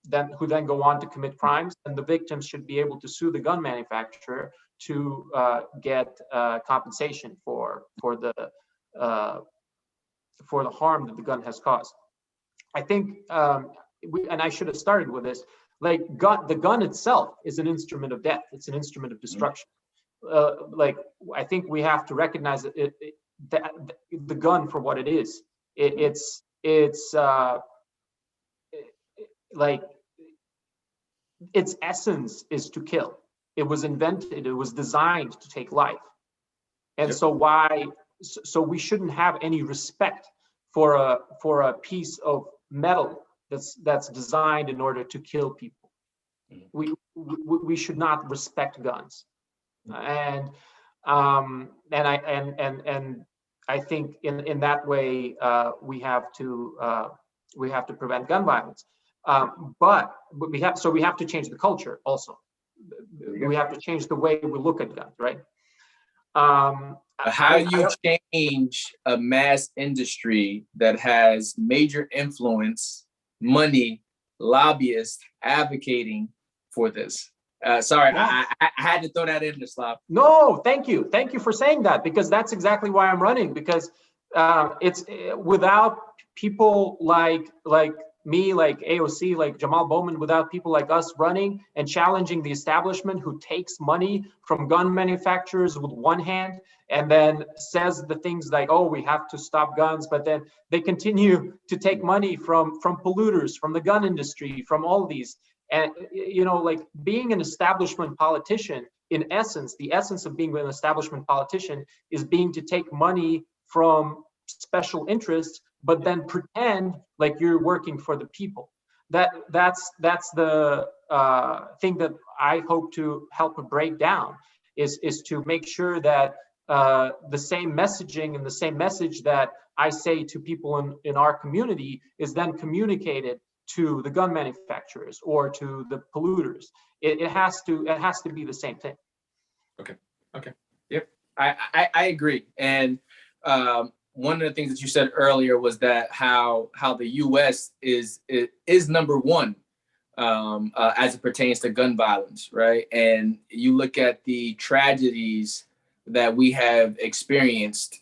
then go on to commit crimes, and the victims should be able to sue the gun manufacturer to get compensation for the harm that the gun has caused. I think, and I should have started with this, like the gun itself is an instrument of death. It's an instrument of destruction. I think we have to recognize that the gun for what it is. It's like its essence is to kill. It was invented, it was designed to take life. And so we shouldn't have any respect for a piece of metal that's designed in order to kill people. We should not respect guns. And I think in that way we have to prevent gun violence. But we have to change the culture also. We have to change the way we look at guns, right? How do you change a mass industry that has major influence, money, lobbyists advocating for this? Sorry, I had to throw that in there, Slav. No, thank you. Thank you for saying that, because that's exactly why I'm running, because it's without people like me, like AOC, like Jamal Bowman, without people like us running and challenging the establishment who takes money from gun manufacturers with one hand and then says the things like, oh, we have to stop guns, but then they continue to take money from polluters, from the gun industry, from all these. And, like being an establishment politician, in essence, the essence of being an establishment politician is being to take money from special interests, but then pretend like you're working for the people. that's the thing that I hope to help break down, is to make sure that the same messaging and the same message that I say to people in our community is then communicated to the gun manufacturers or to the polluters. It has to be the same thing. Okay. Yep. I agree. And one of the things that you said earlier was that how the U.S. is number one as it pertains to gun violence, right? And you look at the tragedies that we have experienced,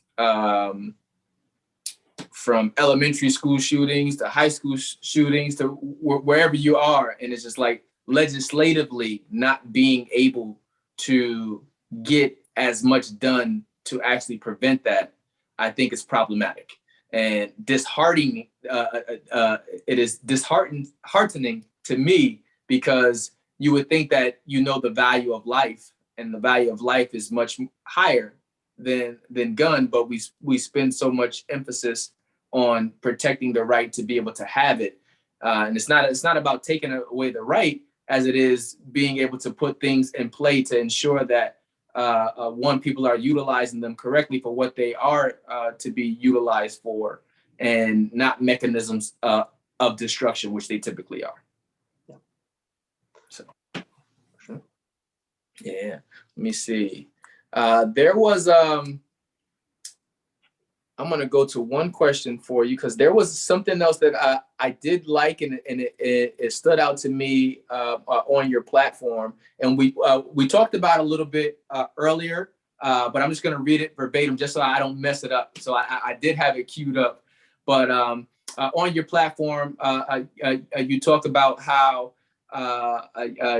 from elementary school shootings to high school shootings to wherever you are, and it's just like legislatively not being able to get as much done to actually prevent that, I think is problematic and disheartening. It is disheartening to me, because you would think that the value of life, and the value of life is much higher than gun, but we spend so much emphasis on protecting the right to be able to have it, and it's not about taking away the right, as it is being able to put things in play to ensure that people are utilizing them correctly for what they are to be utilized for, and not mechanisms of destruction, which they typically are. Yeah. So, sure. Yeah. Let me see. There was I'm going to go to one question for you, because there was something else that I did like, and it stood out to me on your platform. And we talked about a little bit earlier, but I'm just going to read it verbatim just so I don't mess it up. So I did have it queued up. But on your platform, you talk about how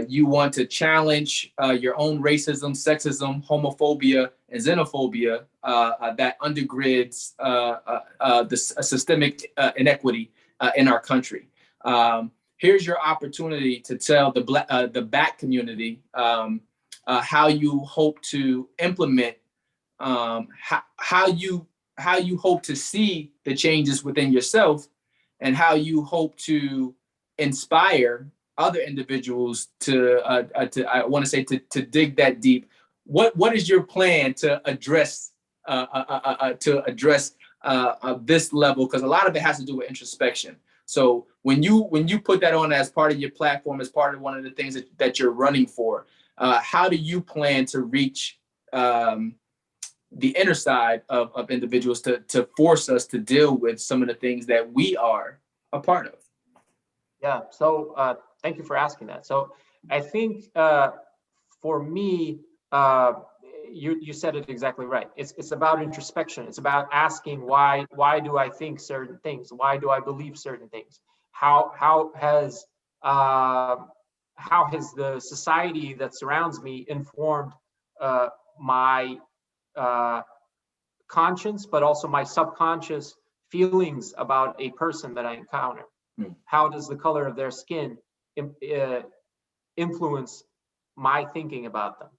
you want to challenge your own racism, sexism, homophobia, and xenophobia that undergirds the systemic inequity in our country. Here's your opportunity to tell the Black community how you hope to implement, how you hope to see the changes within yourself, and how you hope to inspire other individuals to I want to say to dig that deep. What is your plan to address this level? Because a lot of it has to do with introspection. So when you put that on as part of your platform, as part of one of the things that you're running for, how do you plan to reach the inner side of individuals to force us to deal with some of the things that we are a part of? Yeah. So thank you for asking that. So I think for me, you said it exactly right. It's about introspection. It's about asking why do I think certain things? Why do I believe certain things? How has the society that surrounds me informed my conscious, but also my subconscious feelings about a person that I encounter? How does the color of their skin influence my thinking about them?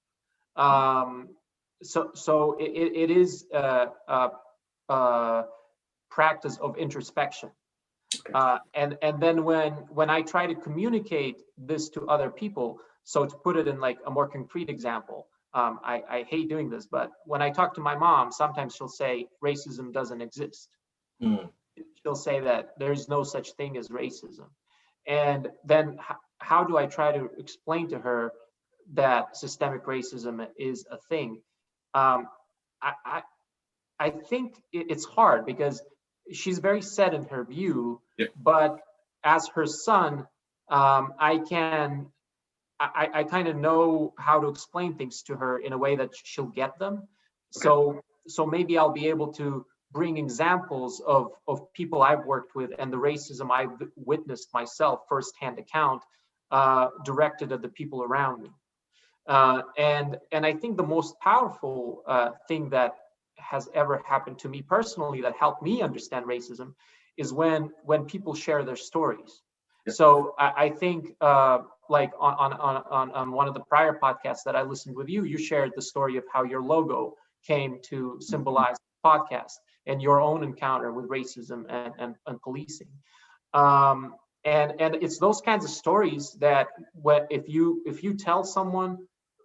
So it is a practice of introspection. And then when I try to communicate this to other people, so to put it in like a more concrete example, I hate doing this, but when I talk to my mom, sometimes she'll say racism doesn't exist. She'll say that there's no such thing as racism. And then how do I try to explain to her that systemic racism is a thing? I think it's hard, because she's very set in her view. Yeah. But as her son, I kind of know how to explain things to her in a way that she'll get them. Okay. So maybe I'll be able to bring examples of people I've worked with and the racism I've witnessed myself, firsthand account, directed at the people around me. And I think the most powerful thing that has ever happened to me personally that helped me understand racism is when people share their stories. Yeah. So I think like on one of the prior podcasts that I listened with you, you shared the story of how your logo came to symbolize the podcast and your own encounter with racism and policing. And it's those kinds of stories that if you tell someone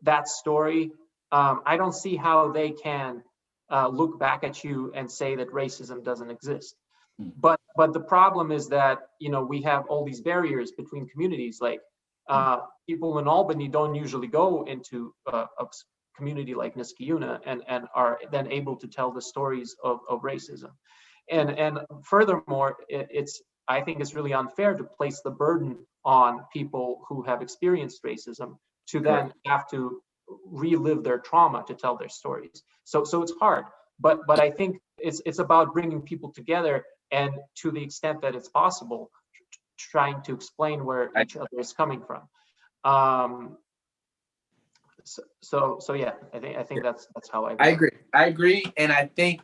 that story, I don't see how they can look back at you and say that racism doesn't exist. But the problem is that, we have all these barriers between communities. Like people in Albany don't usually go into a community like Esquiuna and are then able to tell the stories of racism. And furthermore, I think it's really unfair to place the burden on people who have experienced racism to then have to relive their trauma to tell their stories. So it's hard, but I think it's about bringing people together, and to the extent that it's possible, trying to explain where each other is coming from. So yeah, I think that's how I agree. I agree, and I think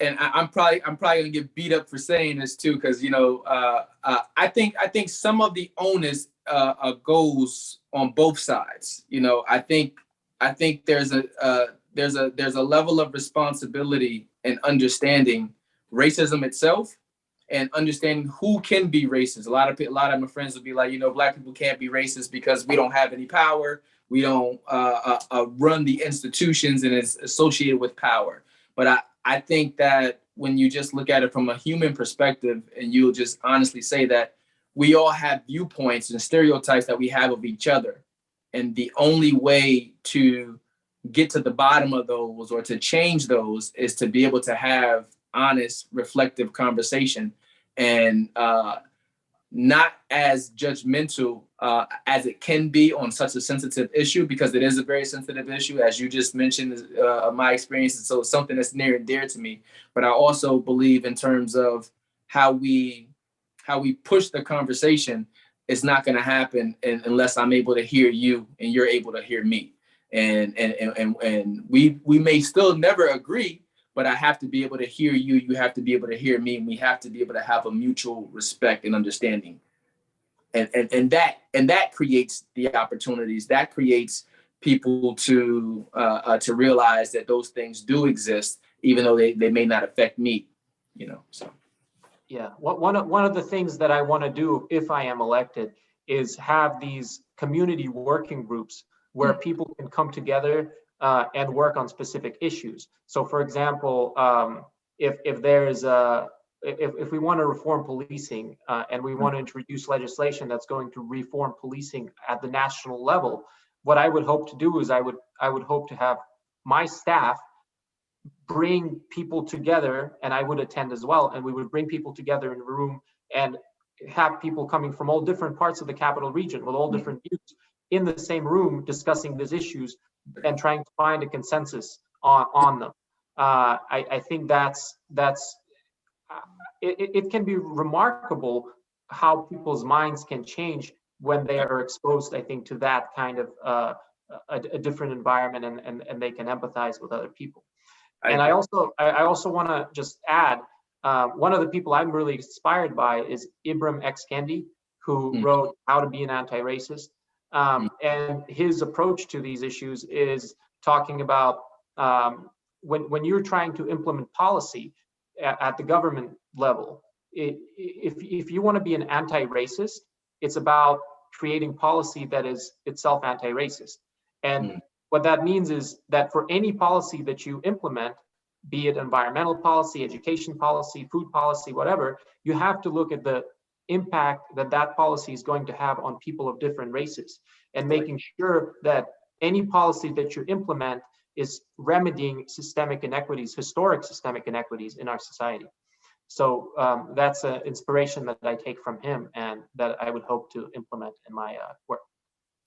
and I'm probably gonna get beat up for saying this too, because I think some of the onus goes on both sides. I think there's a level of responsibility in understanding racism itself and understanding who can be racist. A lot of my friends will be like, Black people can't be racist because we don't have any power. We don't run the institutions, and it's associated with power. But I think that when you just look at it from a human perspective, and you'll just honestly say that we all have viewpoints and stereotypes that we have of each other. And the only way to get to the bottom of those or to change those is to be able to have honest, reflective conversation, and not as judgmental as it can be on such a sensitive issue, because it is a very sensitive issue, as you just mentioned, my experience. So it's something that's near and dear to me. But I also believe in terms of how we push the conversation, it's not going to happen unless I'm able to hear you and you're able to hear me. And we may still never agree, but I have to be able to hear you. You have to be able to hear me, and we have to be able to have a mutual respect and understanding. And that creates the opportunities. That creates people to realize that those things do exist, even though they may not affect me. So. Yeah, one of the things that I want to do if I am elected is have these community working groups where people can come together and work on specific issues. So, for example, if we want to reform policing and we want to introduce legislation that's going to reform policing at the national level, what I would hope to do is I would hope to have my staff bring people together, and I would attend as well, and we would bring people together in a room and have people coming from all different parts of the capital region with all different views in the same room discussing these issues and trying to find a consensus on them. I think it can be remarkable how people's minds can change when they are exposed, I think, to that kind of a different environment, and they can empathize with other people. And I also want to just add, one of the people I'm really inspired by is Ibram X. Kendi, who wrote How to Be an Anti-Racist. And his approach to these issues is talking about when you're trying to implement policy at the government level, if you want to be an anti-racist, it's about creating policy that is itself anti-racist. And what that means is that for any policy that you implement, be it environmental policy, education policy, food policy, whatever, you have to look at the impact that policy is going to have on people of different races, and making sure that any policy that you implement is remedying systemic inequities, historic systemic inequities in our society. So that's an inspiration that I take from him, and that I would hope to implement in my work.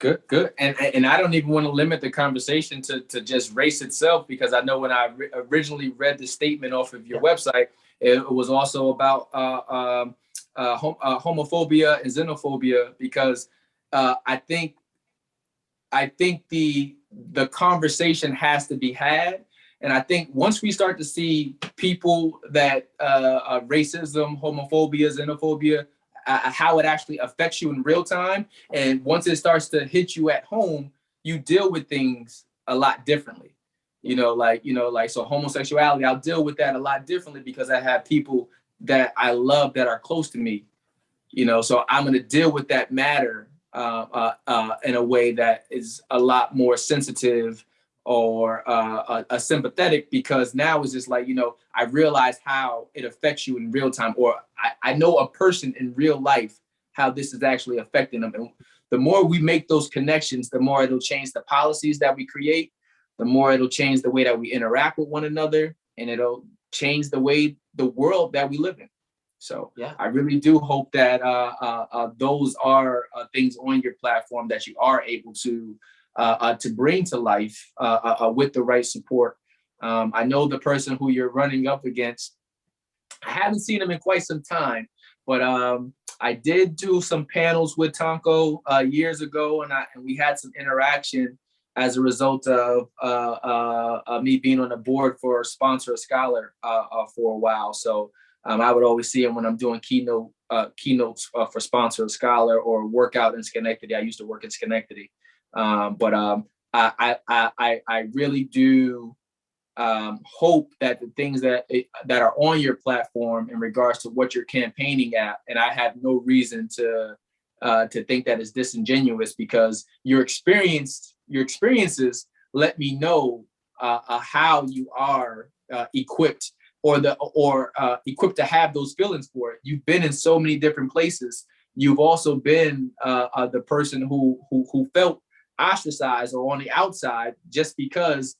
Good. And I don't even want to limit the conversation to just race itself, because I know when I originally read the statement off of your website, it was also about homophobia and xenophobia, because I think the conversation has to be had. And I think once we start to see people that racism, homophobia, xenophobia, how it actually affects you in real time, and once it starts to hit you at home, you deal with things a lot differently. So homosexuality, I'll deal with that a lot differently because I have people that I love that are close to me, so I'm going to deal with that matter in a way that is a lot more sensitive or a sympathetic, because now it's just like, I realize how it affects you in real time, or I know a person in real life, how this is actually affecting them. And the more we make those connections, the more it'll change the policies that we create, the more it'll change the way that we interact with one another, and it'll change the world that we live in. So yeah, I really do hope that those are things on your platform that you are able to bring to life with the right support. I know the person who you're running up against, I haven't seen him in quite some time, but I did do some panels with Tonko years ago, and we had some interaction as a result of me being on the board for Sponsor a Scholar for a while. So I would always see him when I'm doing keynotes for Sponsor a Scholar or workout in Schenectady. I used to work in Schenectady. I really do hope that the things that are on your platform in regards to what you're campaigning at, and I have no reason to think that is disingenuous, because your experiences let me know how you are equipped equipped to have those feelings for it. You've been in so many different places. You've also been the person who felt ostracized or on the outside just because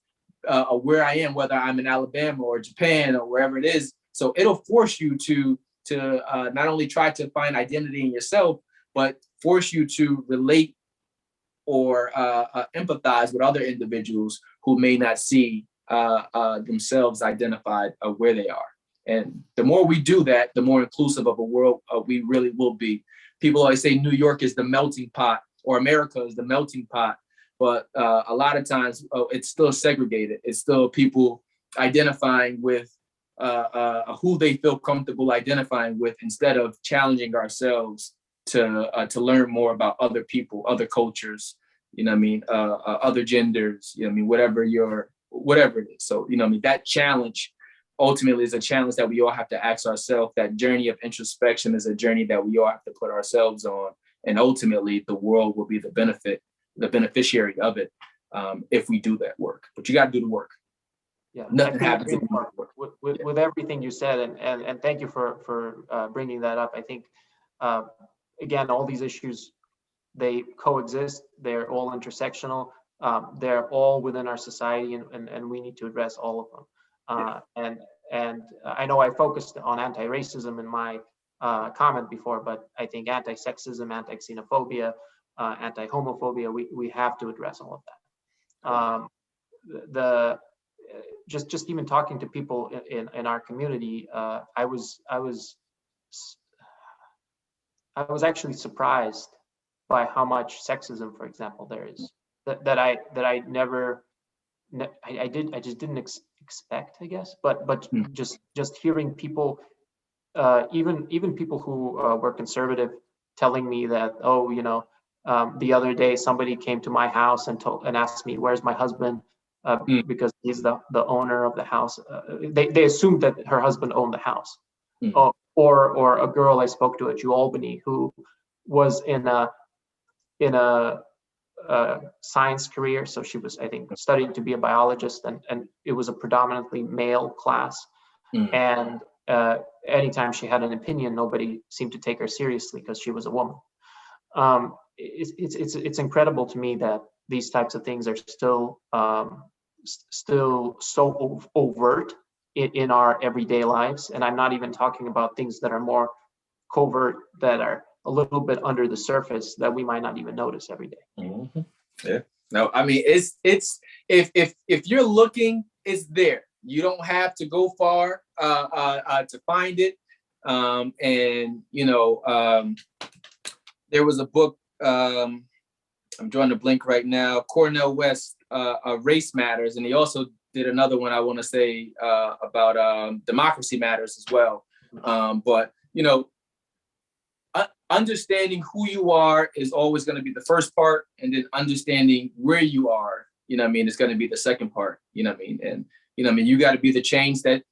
of where I am, whether I'm in Alabama or Japan or wherever it is. So it'll force you to not only try to find identity in yourself, but force you to relate or empathize with other individuals who may not see themselves identified where they are. And the more we do that, the more inclusive of a world we really will be. People always say New York is the melting pot, or America is the melting pot, but a lot of times it's still segregated. It's still people identifying with who they feel comfortable identifying with, instead of challenging ourselves to learn more about other people, other cultures, other genders, whatever it is. So, that challenge ultimately is a challenge that we all have to ask ourselves. That journey of introspection is a journey that we all have to put ourselves on. And ultimately the world will be the beneficiary of it if we do that work. But you got to do the work. Yeah, nothing happens with everything you said, and thank you for bringing that up. I think again, all these issues, they coexist. They're all intersectional. They're all within our society, and we need to address all of them. And I know I focused on anti-racism in my comment before, but I think anti-sexism, anti-xenophobia, anti-homophobia, we have to address all of that. Just even talking to people in our community, I was actually surprised by how much sexism, for example, there is that I just didn't expect, I guess. But just hearing people, even people who were conservative, telling me that, the other day somebody came to my house and asked me, where's my husband? Because he's the owner of the house. They assumed that her husband owned the house. Or a girl I spoke to at UAlbany who was in a science career. So she was, I think, studying to be a biologist, and it was a predominantly male class. And anytime she had an opinion, nobody seemed to take her seriously because she was a woman. It's incredible to me that these types of things are still so overt in our everyday lives. And I'm not even talking about things that are more covert, that are a little bit under the surface, that we might not even notice every day. Mm-hmm. Yeah. No, I mean, it's if you're looking, it's there. You don't have to go far to find it. There was a book, I'm drawing a blank right now, Cornel West, Race Matters, and he also did another one, I want to say, about Democracy Matters as well. But understanding who you are is always going to be the first part, and then understanding where you are you know what I mean, is going to be the second part, you know what I mean? And, you know what I mean, you got to be the change that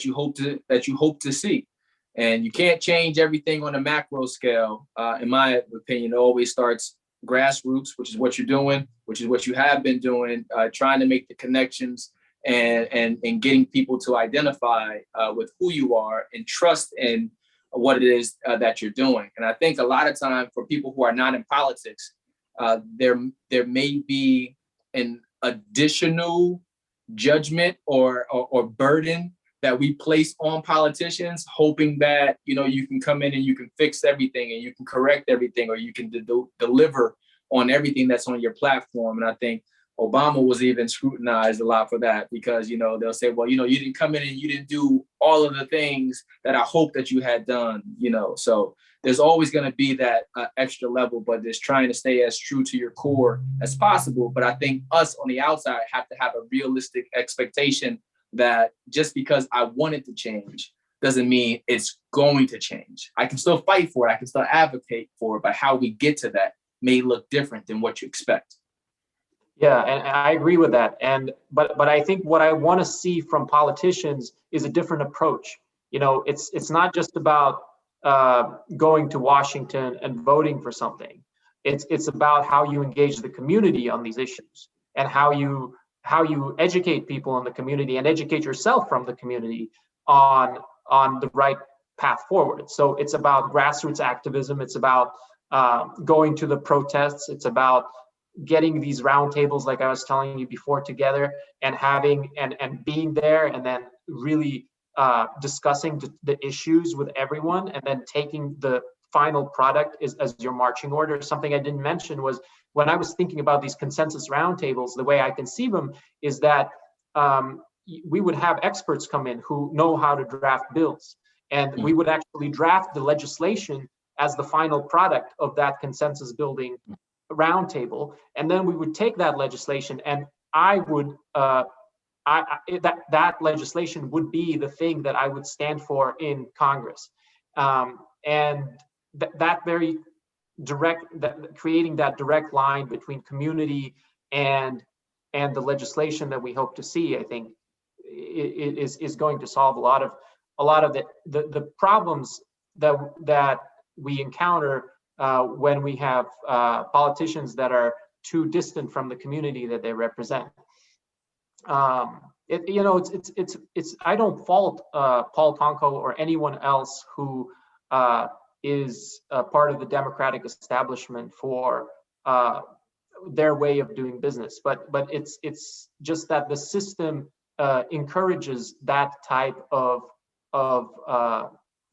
you hope to see. And you can't change everything on a macro scale. In my opinion, it always starts grassroots, which is what you're doing, which is what you have been doing, trying to make the connections and getting people to identify with who you are and trust in what it is that you're doing. And I think a lot of time for people who are not in politics, there may be an additional judgment or burden that we place on politicians, hoping that, you know, you can come in and you can fix everything and you can correct everything, or you can deliver on everything that's on your platform. And I think Obama was even scrutinized a lot for that, because, you know, they'll say, well, you know, you didn't come in and you didn't do all of the things that I hope that you had done, you know. So there's always going to be that extra level, but just trying to stay as true to your core as possible. But I think us on the outside have to have a realistic expectation that just because I want it to change doesn't mean it's going to change. I can still fight for it. I can still advocate for it, but how we get to that may look different than what you expect. Yeah, and I agree with that. But I think what I want to see from politicians is a different approach. You know, it's not just about going to Washington and voting for something. It's about how you engage the community on these issues, and how you educate people in the community and educate yourself from the community on the right path forward. So it's about grassroots activism. It's about going to the protests. It's about getting these roundtables, like I was telling you before, together, and having and being there, and then really discussing the issues with everyone, and then taking the final product as your marching order. Something I didn't mention was, when I was thinking about these consensus roundtables, the way I conceive them is that we would have experts come in who know how to draft bills, and we would actually draft the legislation as the final product of that consensus building roundtable, and then we would take that legislation, and that legislation would be the thing that I would stand for in Congress, and that very direct, creating that direct line between community and the legislation that we hope to see, I think is going to solve a lot of the problems that we encounter when we have politicians that are too distant from the community that they represent. It's I don't fault Paul Tonko or anyone else who is part of the Democratic establishment for their way of doing business, but it's just that the system encourages that type of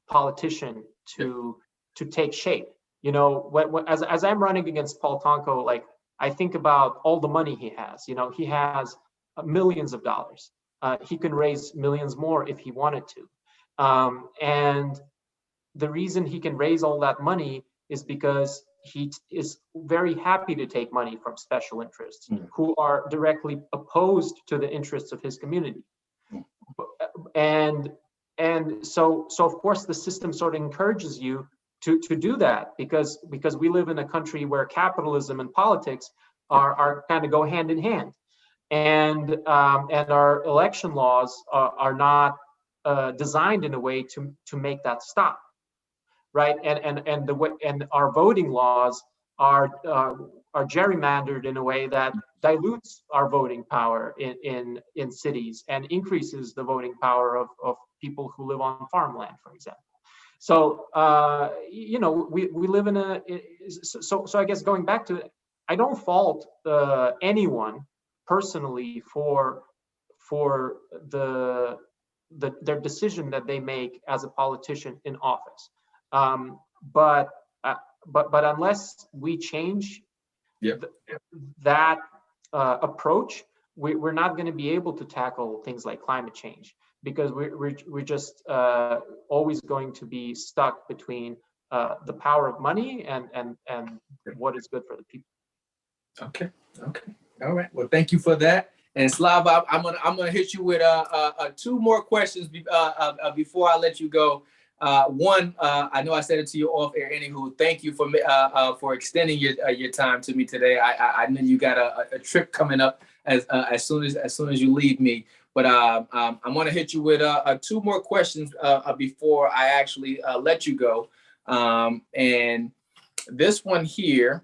politician to take shape. You know, as I'm running against Paul Tonko, like, I think about all the money he has. You know, he has millions of dollars. He can raise millions more if he wanted to. And the reason he can raise all that money is because he is very happy to take money from special interests who are directly opposed to the interests of his community. And so of course the system sort of encourages you to do that, because we live in a country where capitalism and politics are kind of go hand in hand, and our election laws are not designed in a way to make that stop, right? And our voting laws are gerrymandered in a way that dilutes our voting power in cities and increases the voting power of people who live on farmland, for example. So you know, we live in so I guess going back to it, I don't fault anyone personally for their decision that they make as a politician in office, but unless we change that approach, we're not going to be able to tackle things like climate change, because we're just always going to be stuck between the power of money and what is good for the people. Okay. All right. Well, thank you for that. And Slav, I'm gonna hit you with two more questions before I let you go. One, I know I said it to you off air. Anywho, thank you for extending your time to me today. I know you got a trip coming up as soon as you leave me. But I'm going to hit you with two more questions before I actually let you go. And this one here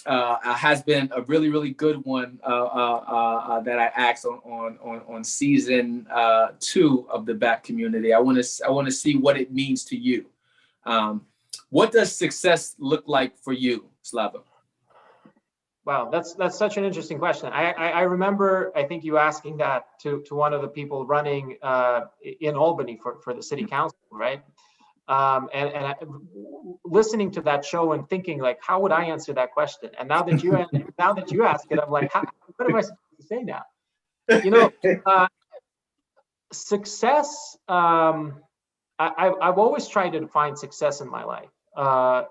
has been a really, really good one that I asked on season 2 of the BAP community. I want to see what it means to you. What does success look like for you, Slava? Wow, that's such an interesting question. I remember, I think you asking that to one of the people running in Albany for the city council, right? And listening to that show and thinking like, how would I answer that question? And now that you ask it, I'm like, what am I supposed to say now? You know, success. I've always tried to define success in my life.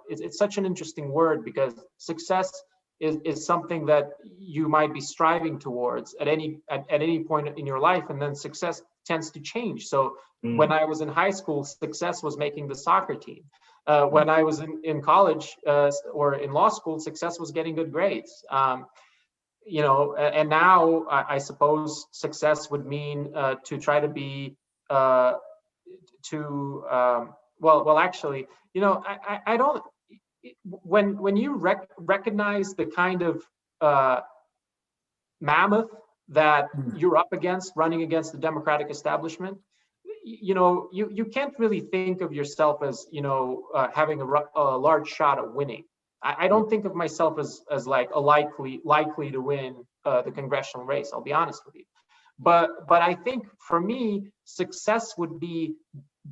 It's such an interesting word because success is something that you might be striving towards at any point in your life, and then success tends to change. So when I was in high school, success was making the soccer team. When I was in college or in law school, success was getting good grades. You know, and now I suppose success would mean to try to be well, actually, you know, I don't. When you recognize the kind of mammoth that you're up against, running against the Democratic establishment, you know, you can't really think of yourself as, you know, having a large shot at winning. I don't think of myself as like a likely to win the congressional race. I'll be honest with you, but I think for me, success would be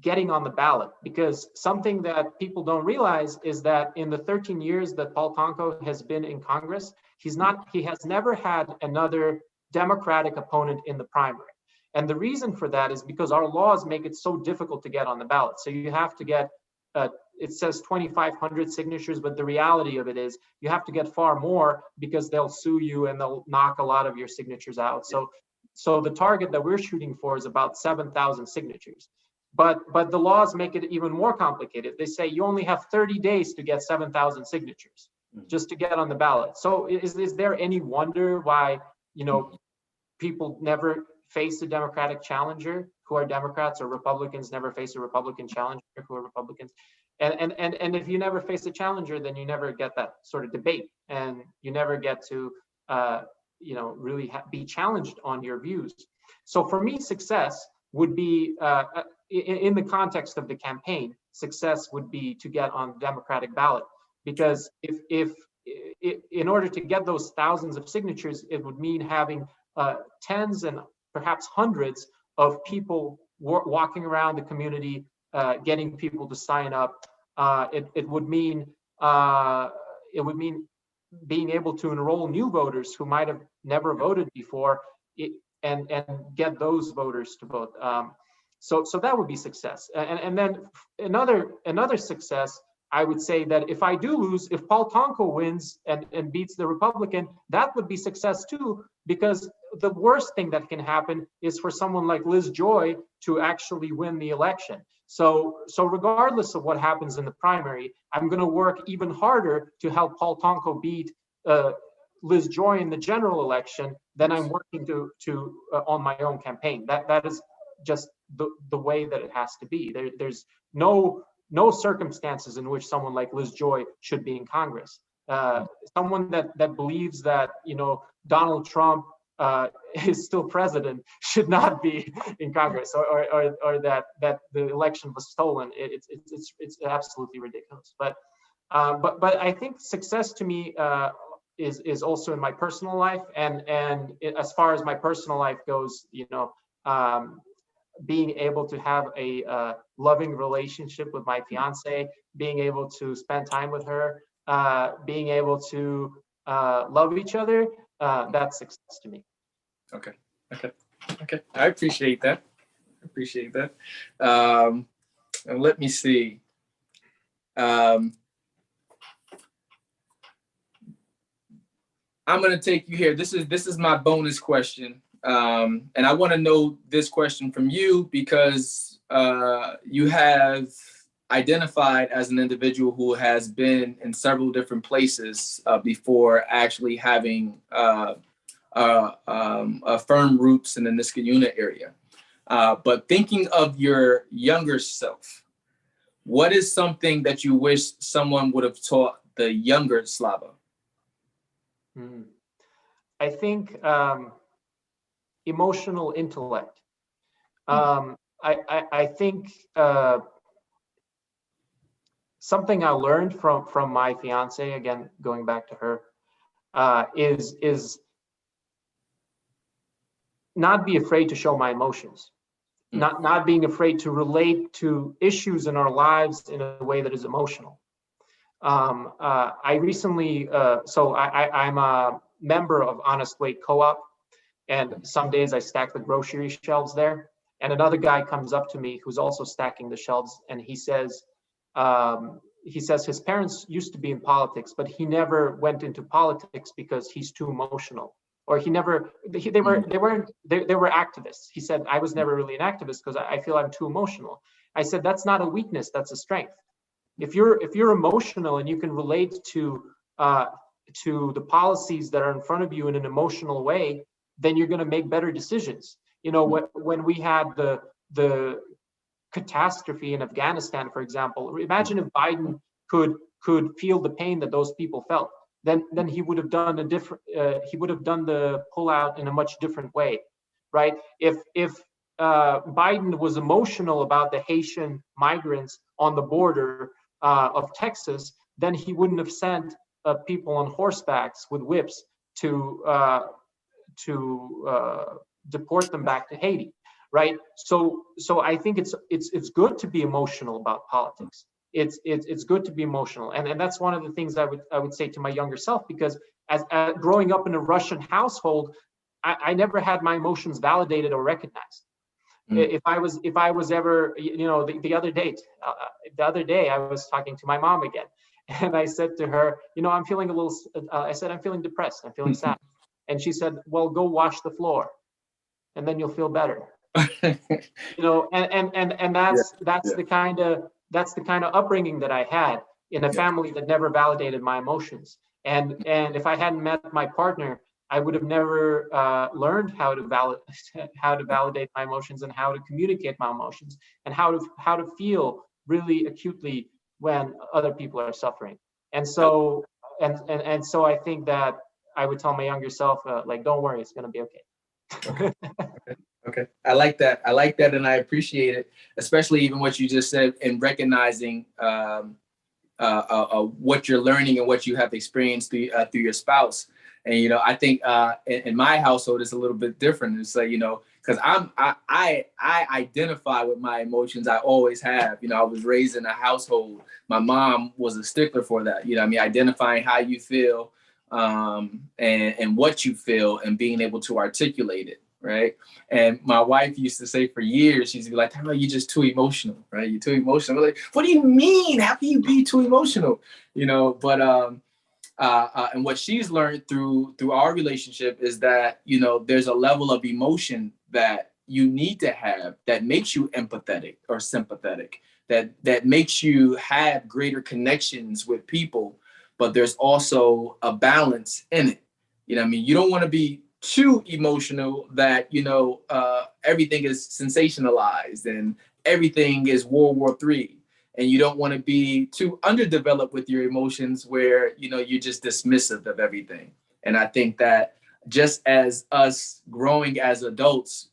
getting on the ballot, because something that people don't realize is that in the 13 years that Paul Tonko has been in Congress, he has never had another Democratic opponent in the primary. And the reason for that is because our laws make it so difficult to get on the ballot. So you have to get, it says 2,500 signatures, but the reality of it is you have to get far more because they'll sue you and they'll knock a lot of your signatures out. So the target that we're shooting for is about 7,000 signatures. But the laws make it even more complicated. They say you only have 30 days to get 7,000 signatures just to get on the ballot. So is there any wonder why, you know, people never face a Democratic challenger who are Democrats, or Republicans never face a Republican challenger who are Republicans? And if you never face a challenger, then you never get that sort of debate, and you never get to you know, really be challenged on your views. So for me, success would be in the context of the campaign, success would be to get on the Democratic ballot, because if in order to get those thousands of signatures, it would mean having tens and perhaps hundreds of people walking around the community, getting people to sign up. It would mean being able to enroll new voters who might have never voted before, and get those voters to vote. So that would be success. And then another success, I would say that if I do lose, if Paul Tonko wins and beats the Republican, that would be success too, because the worst thing that can happen is for someone like Liz Joy to actually win the election. So regardless of what happens in the primary, I'm going to work even harder to help Paul Tonko beat Liz Joy in the general election than I'm working to on my own campaign. That is just the way that it has to be. There's no circumstances in which someone like Liz Joy should be in Congress. Someone that believes that, you know, Donald Trump is still president should not be in Congress, or that the election was stolen. It's absolutely ridiculous. But I think success to me is also in my personal life, and as far as my personal life goes, you know, being able to have a loving relationship with my fiance, being able to spend time with her, being able to love each other, that's success to me. Okay. I appreciate that. And let me see. I'm going to take you here. This is my bonus question. And I want to know this question from you because you have identified as an individual who has been in several different places before actually having firm roots in the Esquiuna area. But thinking of your younger self, what is something that you wish someone would have taught the younger Slava? I think emotional intellect. I think something I learned from my fiance, again going back to her, is not be afraid to show my emotions, not being afraid to relate to issues in our lives in a way that is emotional. I recently, I'm a member of Honest Weight Co-op, and some days I stack the grocery shelves there. And another guy comes up to me who's also stacking the shelves, and he says his parents used to be in politics, but he never went into politics because he's too emotional, or they were activists. He said, I was never really an activist because I feel I'm too emotional. I said, that's not a weakness, that's a strength. If you're emotional and you can relate to the policies that are in front of you in an emotional way, then you're going to make better decisions. You know, when we had the catastrophe in Afghanistan, for example, imagine if Biden could feel the pain that those people felt. Then he would have done the pullout in a much different way, right? If Biden was emotional about the Haitian migrants on the border of Texas, then he wouldn't have sent people on horsebacks with whips to deport them back to Haiti, right? So I think it's good to be emotional about politics. It's good to be emotional, and that's one of the things I would say to my younger self, because as growing up in a Russian household, I never had my emotions validated or recognized. If I was ever, you know, the other day I was talking to my mom again, and I said to her, you know, I'm feeling I said, I'm feeling depressed, I'm feeling sad. And she said, well, go wash the floor and then you'll feel better. You know, and that's the kind of upbringing that I had in a family that never validated my emotions. And if I hadn't met my partner, I would have never learned how to validate my emotions and how to communicate my emotions and how to feel really acutely when other people are suffering. And so so I think that I would tell my younger self, like, don't worry, it's going to be okay. Okay. I like that. And I appreciate it, especially even what you just said in recognizing what you're learning and what you have experienced through your spouse. And, you know, I think in my household, it's a little bit different. It's like, you know, because I identify with my emotions. I always have. You know, I was raised in a household. My mom was a stickler for that. You know, I mean, identifying how you feel and what you feel and being able to articulate it. Right. And my wife used to say for years, she'd be like, oh, you're just too emotional. Right. You're too emotional. I'm like, what do you mean? How can you be too emotional? You know, but and what she's learned through our relationship is that, you know, there's a level of emotion that you need to have that makes you empathetic or sympathetic, that makes you have greater connections with people. But there's also a balance in it. You know what I mean? You don't want to be too emotional that, you know, everything is sensationalized and everything is World War III. And you don't want to be too underdeveloped with your emotions where, you know, you're just dismissive of everything. And I think that just as us growing as adults,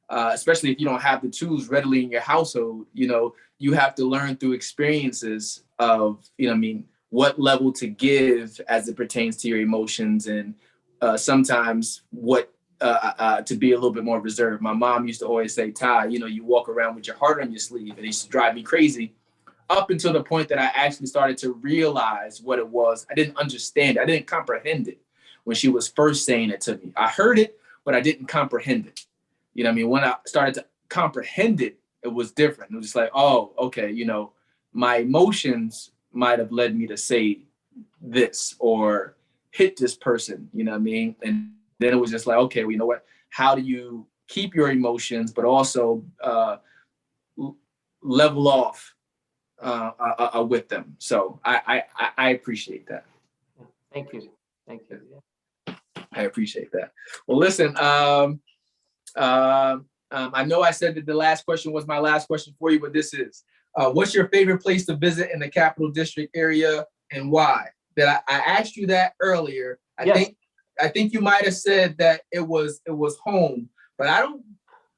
especially if you don't have the tools readily in your household, you know, you have to learn through experiences of, you know, I mean, what level to give as it pertains to your emotions, and sometimes what to be a little bit more reserved. My mom used to always say, Ty, you know, you walk around with your heart on your sleeve, and it used to drive me crazy up until the point that I actually started to realize what it was. I didn't understand it. I didn't comprehend it when she was first saying it to me. I heard it, but I didn't comprehend it. You know what I mean? When I started to comprehend it, it was different. It was just like, oh, okay, you know, my emotions might have led me to say this or hit this person, you know what I mean? And then it was just like, okay, well, you know what? How do you keep your emotions, but also level off with them. So I appreciate that. Thank you. Thank you. I appreciate that. Well, listen, I know I said that the last question was my last question for you, but this is, what's your favorite place to visit in the Capital District area and why? That I asked you that earlier. I think you might have said that it was home, but I don't.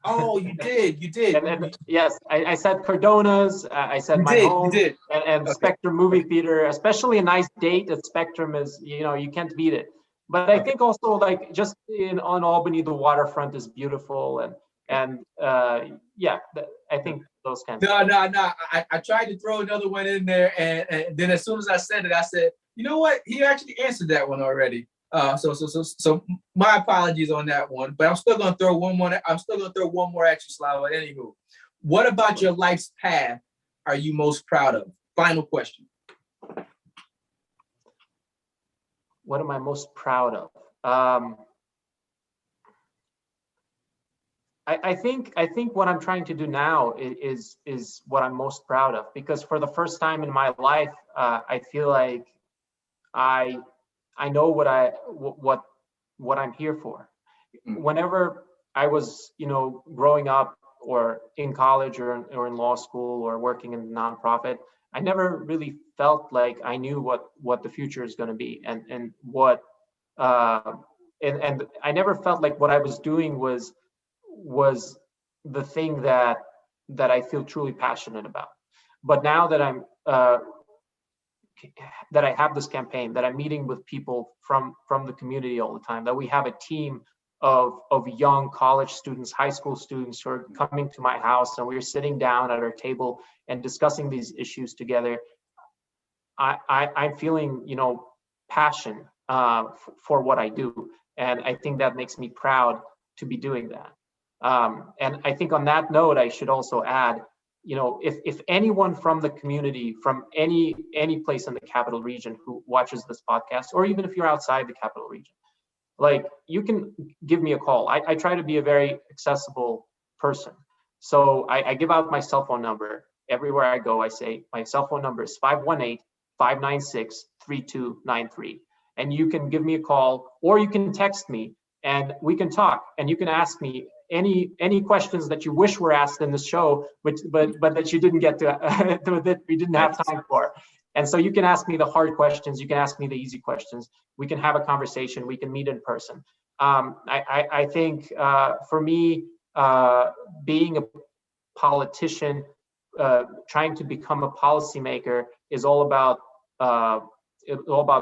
Oh, you did. And yes, I said Cardona's. I said my home. You did. And okay. Spectrum movie theater, especially a nice date at Spectrum is, you can't beat it. But I think also like just on Albany, the waterfront is beautiful, and I think those kinds. No. I tried to throw another one in there, and then as soon as I said it, I said, you know what? He actually answered that one already. So my apologies on that one, but I'm still gonna throw one more. I'm still gonna throw one more at you, Slava. Anywho, what about your life's path are you most proud of? Final question. What am I most proud of? I think what I'm trying to do now is what I'm most proud of, because for the first time in my life, I feel like I know what I'm here for. Whenever I was, growing up or in college or in law school or working in a nonprofit, I never really felt like I knew what the future is going to be, and what and I never felt like what I was doing was the thing that I feel truly passionate about. But now that I'm that I have this campaign, that I'm meeting with people from the community all the time, that we have a team of young college students, high school students who are coming to my house, and we're sitting down at our table and discussing these issues together. I'm feeling, passion for what I do, and I think that makes me proud to be doing that. And I think on that note, I should also add, if anyone from the community, from any place in the Capital Region who watches this podcast, or even if you're outside the Capital Region, like, you can give me a call. I try to be a very accessible person. So I give out my cell phone number. Everywhere I go, I say my cell phone number is 518-596-3293. And you can give me a call, or you can text me, and we can talk, and you can ask me any questions that you wish were asked in the show, but that you didn't get to, that we didn't have time for. And so you can ask me the hard questions, you can ask me the easy questions, we can have a conversation, we can meet in person. I think for me, being a politician, trying to become a policymaker is all about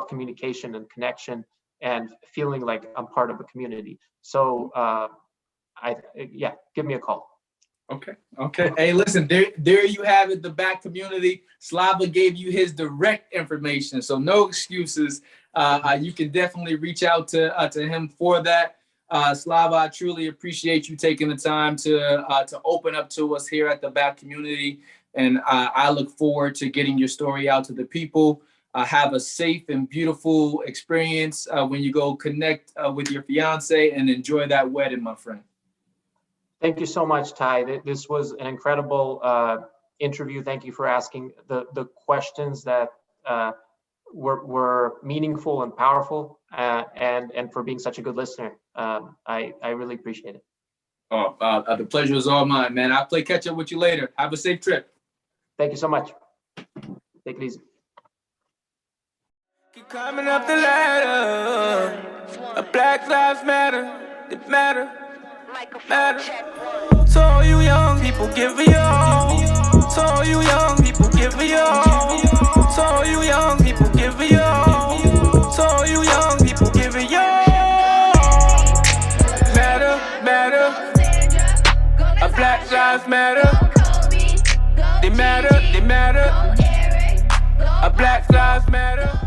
communication and connection, and feeling like I'm part of a community. So give me a call. Okay. Hey, listen, there you have it, the BAC community. Slava gave you his direct information, so no excuses. You can definitely reach out to him for that. Slava, I truly appreciate you taking the time to open up to us here at the BAC community, and I look forward to getting your story out to the people. Have a safe and beautiful experience when you go connect with your fiance, and enjoy that wedding, my friend. Thank you so much, Ty. This was an incredible interview. Thank you for asking the questions that were meaningful and powerful, and for being such a good listener. I really appreciate it. The pleasure is all mine, man. I'll play catch up with you later. Have a safe trip. Thank you so much. Take it easy. Keep climbing up the ladder. Black lives matter. They matter. So all you young people, give it all. So all you young people, give it all. So all you young people, give it all. So all you young people, give it all. Matter. Black lives matter. They matter. Black lives matter.